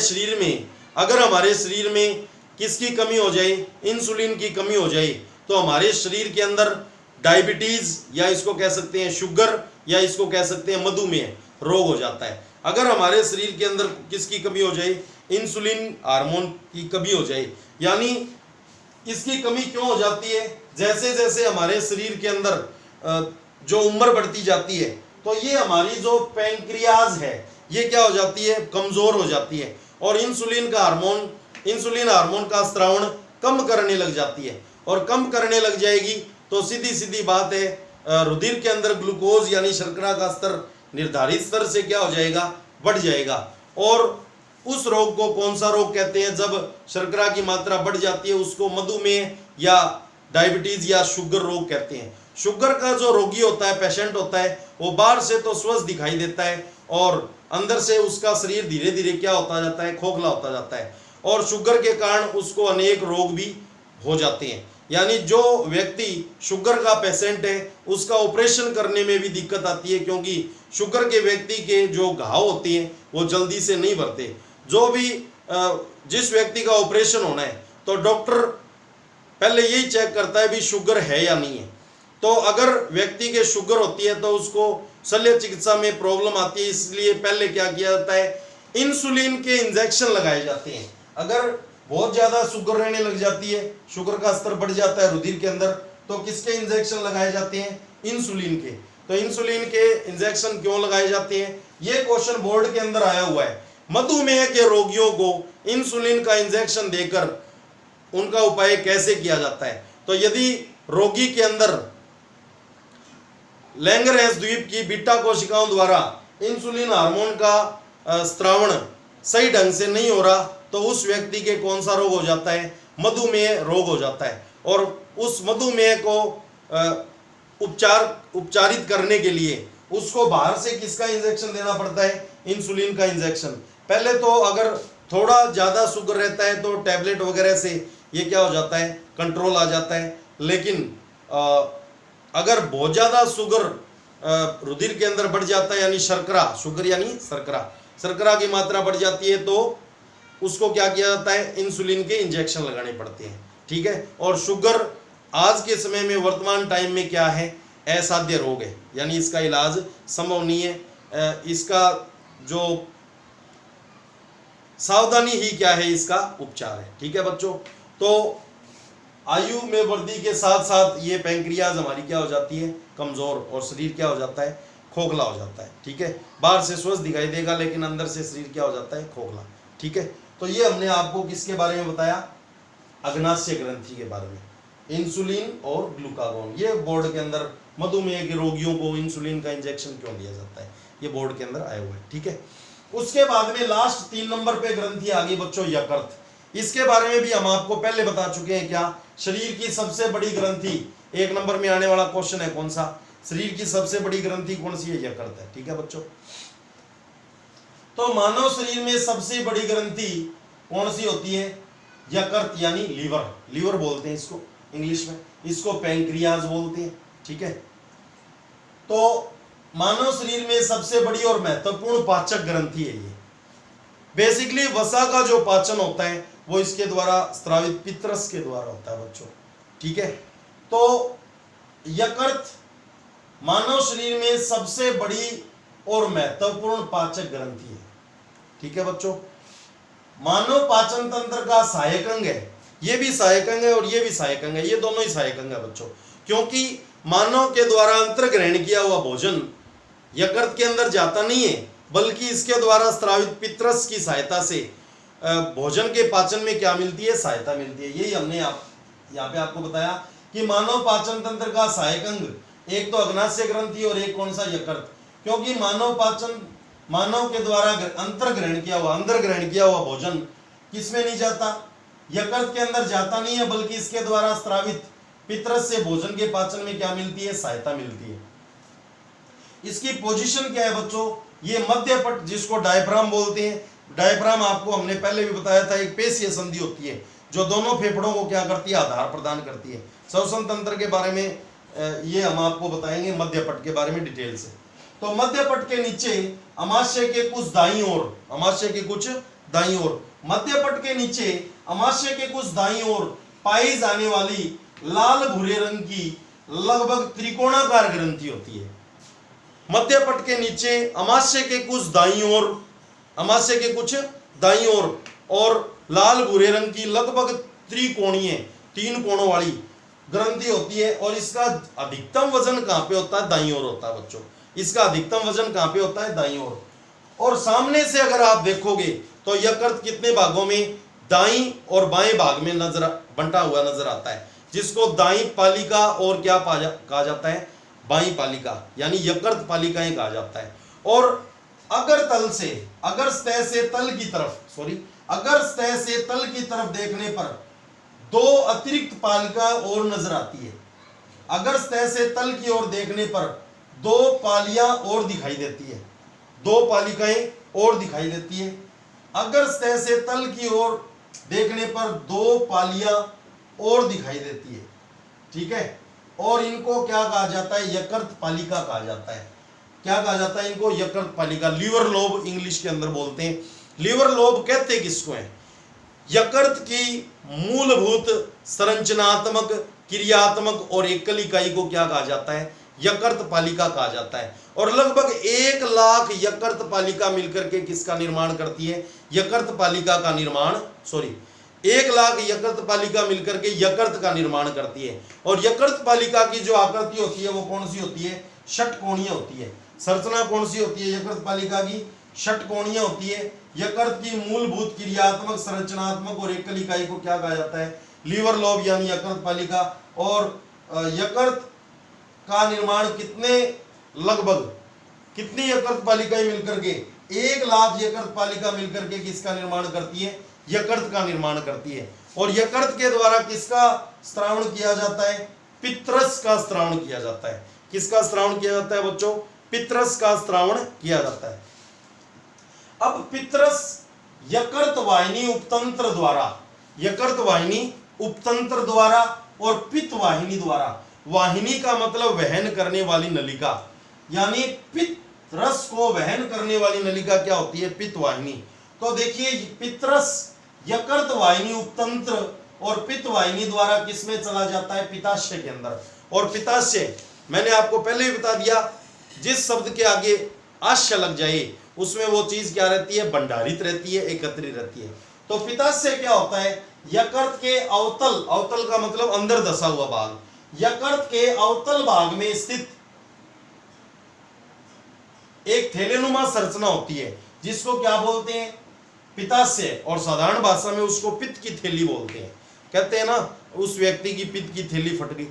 शरीर में किसकी कमी हो जाए, इंसुलिन की कमी हो जाए, तो हमारे शरीर के अंदर डायबिटीज या इसको कह सकते हैं शुगर या इसको कह सकते हैं मधुमेह रोग हो जाता है। अगर हमारे शरीर के अंदर किसकी कमी हो जाए, इंसुलिन हार्मोन की कमी हो जाए, यानी इसकी कमी क्यों हो जाती है, जैसे जैसे हमारे शरीर के अंदर जो उम्र बढ़ती जाती है तो ये हमारी जो पैंक्रियाज है ये क्या हो जाती है, कमजोर हो जाती है और इंसुलिन हार्मोन का स्रावण कम करने लग जाती है। और कम करने लग जाएगी तो सीधी सीधी बात है, रुधिर के अंदर ग्लूकोज यानी शर्करा का स्तर निर्धारित स्तर से क्या हो जाएगा, बढ़ जाएगा। और उस रोग को कौन सा रोग कहते हैं, जब शर्करा की मात्रा बढ़ जाती है उसको मधुमेह या डायबिटीज या शुगर रोग कहते हैं। शुगर का जो रोगी होता है, पेशेंट होता है, वो बाहर से तो स्वस्थ दिखाई देता है और अंदर से उसका शरीर धीरे धीरे क्या होता जाता है, खोखला होता जाता है और शुगर के कारण उसको अनेक रोग भी हो जाते हैं। यानी जो व्यक्ति शुगर का पेशेंट है उसका ऑपरेशन करने में भी दिक्कत आती है, क्योंकि शुगर के व्यक्ति के जो घाव होते हैं वो जल्दी से नहीं भरते। जो भी जिस व्यक्ति का ऑपरेशन होना है तो डॉक्टर पहले यही चेक करता है भी शुगर है या नहीं है। तो अगर व्यक्ति के शुगर होती है तो उसको शल्य चिकित्सा में प्रॉब्लम आती है, इसलिए पहले क्या किया जाता है, इंसुलिन के इंजेक्शन लगाए जाते हैं। अगर बहुत ज्यादा शुगर रहने लग जाती है, शुगर का स्तर बढ़ जाता है रुधिर के अंदर, तो किसके इंजेक्शन लगाए जाते हैं, इंसुलिन के। तो इंसुलिन के इंजेक्शन क्यों लगाए जाते हैं, ये क्वेश्चन बोर्ड के अंदर आया हुआ है। मधुमेह के रोगियों को इंसुलिन का इंजेक्शन देकर उनका उपाय कैसे किया जाता है, तो यदि रोगी के अंदर लैंगरहैंस द्वीप की बीटा कोशिकाओं द्वारा इंसुलिन हार्मोन का स्रावण सही ढंग से नहीं हो रहा तो उस व्यक्ति के कौन सा रोग हो जाता है, मधुमेह रोग हो जाता है। और उस मधुमेह को उपचारित करने के लिए उसको बाहर से किसका इंजेक्शन देना पड़ता है, इंसुलिन का इंजेक्शन। पहले तो अगर थोड़ा ज़्यादा शुगर रहता है तो टैबलेट वगैरह से ये क्या हो जाता है, कंट्रोल आ जाता है। लेकिन अगर बहुत ज़्यादा शुगर रुधिर के अंदर बढ़ जाता है, यानी शर्करा की मात्रा बढ़ जाती है, तो उसको क्या किया जाता है, इंसुलिन के इंजेक्शन लगाने पड़ते हैं। ठीक है, और शुगर आज के समय में वर्तमान टाइम में क्या है, असाध्य रोग है, यानी इसका इलाज संभव नहीं है। इसका जो सावधानी ही क्या है, इसका उपचार है। ठीक है बच्चों, तो आयु में वृद्धि के साथ साथ ये पैंक्रियाज हमारी क्या हो जाती है, कमजोर, और शरीर क्या हो जाता है, खोखला हो जाता है। ठीक है, बाहर से स्वस्थ दिखाई देगा लेकिन अंदर से शरीर क्या हो जाता है, खोखला। ठीक है, तो ये हमने आपको किसके बारे में बताया, अग्नाशय ग्रंथि के बारे में, इंसुलिन और ग्लूकागोन। ये बोर्ड के अंदर मधुमेह के रोगियों को इंसुलिन का इंजेक्शन क्यों दिया जाता है, ये बोर्ड के अंदर आया हुआ है। ठीक है, उसके बाद में लास्ट 3 नंबर पे ग्रंथि आ गई बच्चों, यकृत। इसके बारे में भी हम आपको पहले बता चुके हैं। क्या, शरीर की सबसे बड़ी ग्रंथि, 1 नंबर में आने वाला क्वेश्चन है कौन सा, शरीर की सबसे बड़ी ग्रंथि कौन सी है, यकृत है। ठीक है बच्चों, तो मानव शरीर में सबसे बड़ी ग्रंथि कौन सी होती है, यकृत, यानी लीवर बोलते हैं इसको इंग्लिश में, इसको पैंक्रियाज बोलते हैं। ठीक है, तो मानव शरीर में सबसे बड़ी और महत्वपूर्ण पाचक ग्रंथि है ये। बेसिकली वसा का जो पाचन होता है वो इसके द्वारा स्रावित पित्रस के द्वारा होता है बच्चों। ठीक है, तो यकृत मानव शरीर में सबसे बड़ी और महत्वपूर्ण पाचक ग्रंथि है। ठीक है बच्चों, मानव पाचन तंत्र का सहायक अंग है, ये भी सहायक अंग है और ये भी सहायक अंग है, ये दोनों ही सहायक अंग है बच्चों। क्योंकि मानव के द्वारा अंतर्ग्रहण किया हुआ भोजन यकृत के अंदर जाता नहीं है, बल्कि इसके द्वारा स्रावित पित्रस की सहायता से भोजन के पाचन में क्या मिलती है, सहायता मिलती है। यही हमने यहाँ पे आपको बताया कि मानव पाचन तंत्र का सहायक अंग एक तो अग्नाशय ग्रंथि और एक कौन सा, यकृत। क्योंकि मानव के द्वारा अंतर्ग्रहण किया हुआ, अंदर ग्रहण किया हुआ भोजन किसमें नहीं जाता, यकृत के अंदर जाता नहीं है, बल्कि इसके द्वारा स्रावित पित्रस से भोजन के पाचन में क्या मिलती है, सहायता मिलती है। इसकी पोजीशन क्या है बच्चों, ये मध्य पट जिसको डायफ्राम बोलते हैं। डायफ्राम आपको हमने पहले भी बताया था, एक पेशीय संधि होती है जो दोनों फेफड़ों को क्या करती है, आधार प्रदान करती है। श्वसन तंत्र के बारे में ये हम आपको बताएंगे मध्य पट के बारे में डिटेल से। तो मध्य पट के नीचे अमाशय के कुछ दाईं ओर, अमाशय के कुछ दाईं ओर, मध्य पट के नीचे अमाशय के कुछ दाईं ओर पाई जाने वाली लाल भूरे रंग की लगभग त्रिकोणाकार ग्रंथि होती है। मध्य पट के नीचे अमाशय के कुछ दाईं ओर, अमाशय के कुछ दाईं ओर और लाल भूरे रंग की लगभग त्रिकोणीय, 3 कोणों वाली ग्रंथि होती है। और इसका अधिकतम वजन कहां पे होता है, दाईं ओर होता है बच्चों। इसका अधिकतम वजन कहां पे होता है, दाईं ओर। और सामने से अगर आप देखोगे तो यकृत कितने भागों में, दाईं और बाएं भाग में बंटा हुआ नजर आता है, जिसको दाईं पालिका और क्या कहा जाता है, बाईं पालिका, यानी यकृत पालिकाएं कहा जाता है। और अगर सतह से तल की तरफ देखने पर 2 अतिरिक्त पालिका और नजर आती है। अगर सतह से तल की ओर देखने पर 2 पालियां और दिखाई देती है, 2 पालिकाएं और दिखाई देती है। अगर सतह से तल की ओर देखने पर 2 पालियां और दिखाई देती है, ठीक है। और इनको क्या कहा जाता है, यकृत पालिका कहा जाता है। क्या कहा जाता है इनको, यकृत पालिका, लीवर लोब इंग्लिश के अंदर बोलते हैं। लीवर लोब कहते हैं किसको है, यकृत की मूलभूत संरचनात्मक, क्रियात्मक और एकल इकाई को क्या कहा जाता है, यकृत पालिका कहा जाता है। और लगभग 1 लाख यकृत पालिका मिलकर के किसका निर्माण करती है, यकृत पालिका का निर्माण, 1 लाख यकृत पालिका मिलकर के यकृत का निर्माण करती है। और यकृत पालिका की जो आकृति होती है वो कौन सी होती है, षटकोणीय होती है। संरचना कौन सी होती है यकृत पालिका की, षटकोणीय होती है। यकृत की मूलभूत, क्रियात्मक, संरचनात्मक और एकल इकाई को क्या कहा जाता है, लीवर लोब यानी यकृत पालिका। और यकृत का निर्माण कितनी यकृत पालिकाएं मिलकर के, 1 लाख यकृत पालिका मिलकर के किसका निर्माण करती है, यकृत का निर्माण करती है। और यकृत के द्वारा किसका स्त्रावण किया जाता है, पित्रस का स्त्रावण किया जाता है। किसका स्त्रावण किया जाता है बच्चों, पित्रस का स्त्रावण किया जाता है। अब पित्रस यकृत वाहिनी उपतंत्र द्वारा और पित्त वाहिनी द्वारा, वाहिनी का मतलब वहन करने वाली नलिका, यानी पित्रस को वहन करने वाली नलिका क्या होती है, पित्त वाहिनी। तो देखिए पित्रस यकृत वाहिनी उपतंत्र और पित्त वाहिनी द्वारा किसमें चला जाता है, पित्ताशय के अंदर। और पित्ताशय मैंने आपको पहले ही बता दिया, जिस शब्द के आगे आश्य लग जाए उसमें वो चीज क्या रहती है, भंडारित रहती है, एकत्रित रहती है। तो पित्ताशय क्या होता है, यकृत के अवतल का मतलब अंदर धसा हुआ भाग, यकृत के अवतल भाग में स्थित एक थैलेनुमा संरचना होती है, जिसको क्या बोलते हैं, पित्ताशय। और साधारण भाषा में उसको पित्त की थैली बोलते हैं। कहते हैं ना, उस व्यक्ति की पित्त की थैली फट गई।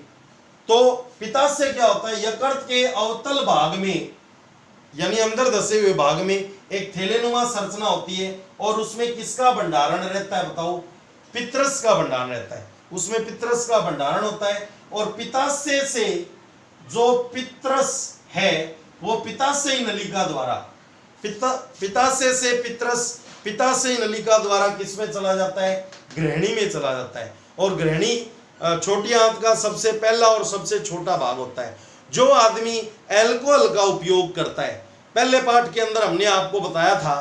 तो पित्ताशय क्या होता है, यकृत के अवतल भाग में यानी अंदर धसे हुए भाग में एक थैलेनुमा संरचना होती है। और उसमें किसका भंडारण रहता है बताओ, पित्रस का भंडारण रहता है, उसमें पित्रस का भंडारण होता है। और पित्ताशय से जो पित्रस है वो पित्ताशयी नलिका द्वारा, पित्ताशय से पित्रस पित्ताशयी नलिका द्वारा किसमें चला जाता है, ग्रहणी में चला जाता है। और ग्रहणी छोटी आंत का सबसे पहला और सबसे छोटा भाग होता है। जो आदमी अल्कोहल का उपयोग करता है, पहले पार्ट के अंदर हमने आपको बताया था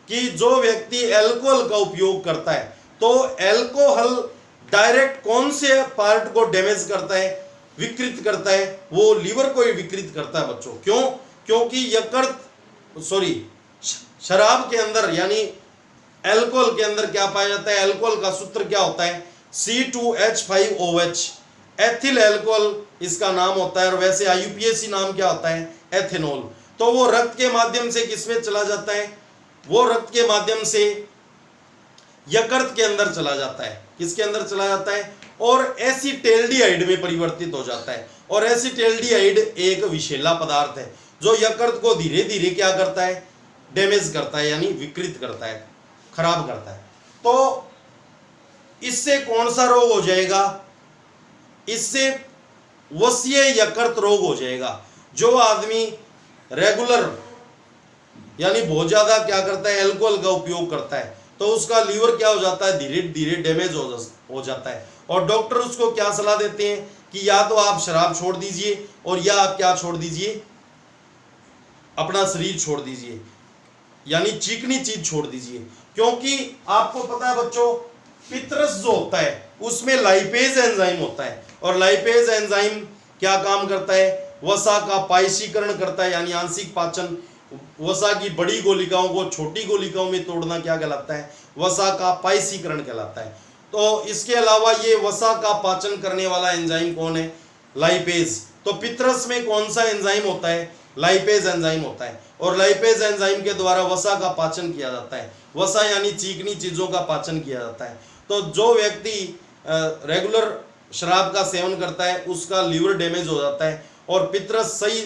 कि जो व्यक्ति अल्कोहल का उपयोग करता है तो अल्कोहल डायरेक्ट कौन से पार्ट को डैमेज करता है, विकृत करता है, वो लीवर को ही विकृत करता है बच्चों। क्यों, क्योंकि शराब के अंदर यानी अल्कोहल के अंदर क्या पाया जाता है, अल्कोहल का सूत्र क्या होता है, C2H5OH, एथिल अल्कोहल इसका नाम होता है, और वैसे IUPAC नाम क्या होता है, एथेनॉल। तो वो रक्त के माध्यम से किसमें चला जाता है, वो रक्त के माध्यम से यकृत के अंदर चला जाता है। किसके अंदर चला जाता है, और एसीटेल्डिहाइड में परिवर्तित हो जाता है। और एसीटेल्डिहाइड एक विषैला पदार्थ है जो यकृत को धीरे धीरे क्या करता है, डैमेज करता है, यानी विकृत करता है, खराब करता है। तो इससे कौन सा रोग हो जाएगा, इससे वसीय यकृत रोग हो जाएगा। जो आदमी रेगुलर यानी बहुत ज्यादा क्या करता है, अल्कोहल का उपयोग करता है, तो उसका लीवर क्या हो जाता है, धीरे धीरे डैमेज हो जाता है। और डॉक्टर उसको क्या सलाह देते हैं कि या तो आप शराब छोड़ दीजिए, और या आप क्या छोड़ दीजिए, अपना शरीर छोड़ दीजिए, यानी चिकनी चीज छोड़ दीजिए। क्योंकि आपको पता है बच्चों, पितरस जो होता है उसमें लाइपेज एंजाइम होता है, और लाइपेज एंजाइम क्या काम करता है, वसा का पायसीकरण करता है, यानी आंशिक पाचन। वसा की बड़ी गोलिकाओं को छोटी गोलिकाओं में तोड़ना क्या कहलाता है, वसा का पायसीकरण कहलाता है। तो इसके अलावा ये वसा का पाचन करने वाला एंजाइम कौन है, लाइपेज। तो पितरस में कौन सा एंजाइम होता है, लाइपेज एंजाइम होता है, और लाइपेज एंजाइम के द्वारा वसा का पाचन किया जाता है। वसा यानी चिकनी चीजों का पाचन किया जाता है। तो जो व्यक्ति रेगुलर शराब का सेवन करता है उसका लीवर डैमेज हो जाता है, और पितरस सही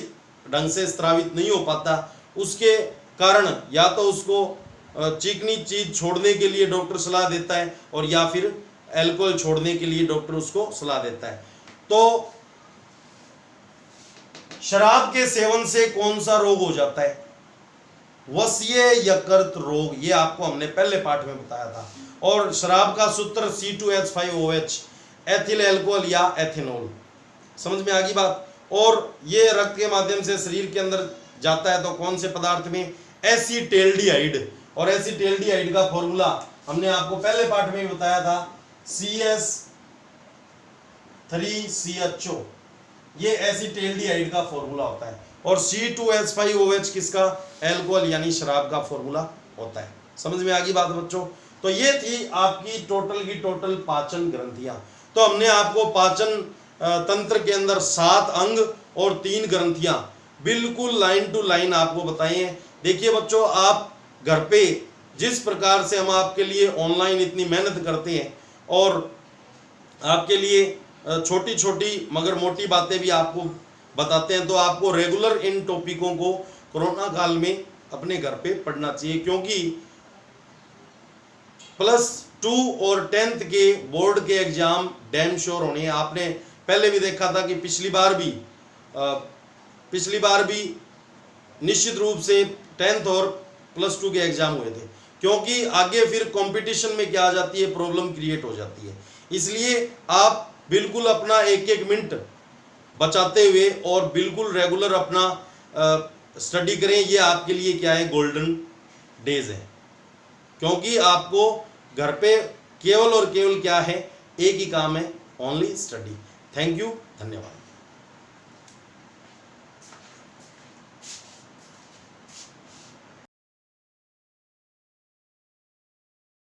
ढंग से स्रावित नहीं हो पाता। उसके कारण या तो उसको चिकनी चीज छोड़ने के लिए डॉक्टर सलाह देता है, और या फिर अल्कोहल छोड़ने के लिए डॉक्टर उसको सलाह देता है। तो शराब के सेवन से कौन सा रोग हो जाता है, वसीय यकृत रोग। ये आपको हमने पहले पाठ में बताया था। और शराब का सूत्र C2H5OH, एथिल अल्कोहल या एथेनॉल। समझ में आ गई बात। और ये रक्त के माध्यम से शरीर के अंदर जाता है तो कौन से पदार्थ में, एसीटेल्डिहाइड। और एसीटेल्डिहाइड का फॉर्मूला हमने आपको पहले पाठ में भी बताया था, CS3CHO। ये एसीटेल्डिहाइड का फॉर्मूला होता है। और C2H5OH किसका, अल्कोहल यानी शराब का फॉर्मूला होता है। समझ में आ गई बात बच्चों। तो ये थी आपकी टोटल की टोटल पाचन ग्रंथियां। तो हमने आपको पाचन तंत्र के अंदर 7 अंग और 3 ग्रंथियां बिल्कुल लाइन टू लाइन आपको बताई हैं। देखिए बच्चों, आप घर पे जिस प्रकार से हम आपके लिए ऑनलाइन इतनी मेहनत करते हैं, और आपके लिए छोटी छोटी मगर मोटी बातें भी आपको बताते हैं, तो आपको रेगुलर इन टॉपिकों को कोरोना काल में अपने घर पे पढ़ना चाहिए। क्योंकि +2 और 10th के बोर्ड के एग्जाम डैम श्योर होने हैं। आपने पहले भी देखा था कि पिछली बार भी निश्चित रूप से 10th और +2 के एग्जाम हुए थे। क्योंकि आगे फिर कंपटीशन में क्या आ जाती है, प्रॉब्लम क्रिएट हो जाती है। इसलिए आप बिल्कुल अपना एक एक मिनट बचाते हुए और बिल्कुल रेगुलर अपना स्टडी करें। ये आपके लिए क्या है, गोल्डन डेज है। क्योंकि आपको घर पे केवल और केवल क्या है, एक ही काम है, ओनली स्टडी। थैंक यू, धन्यवाद।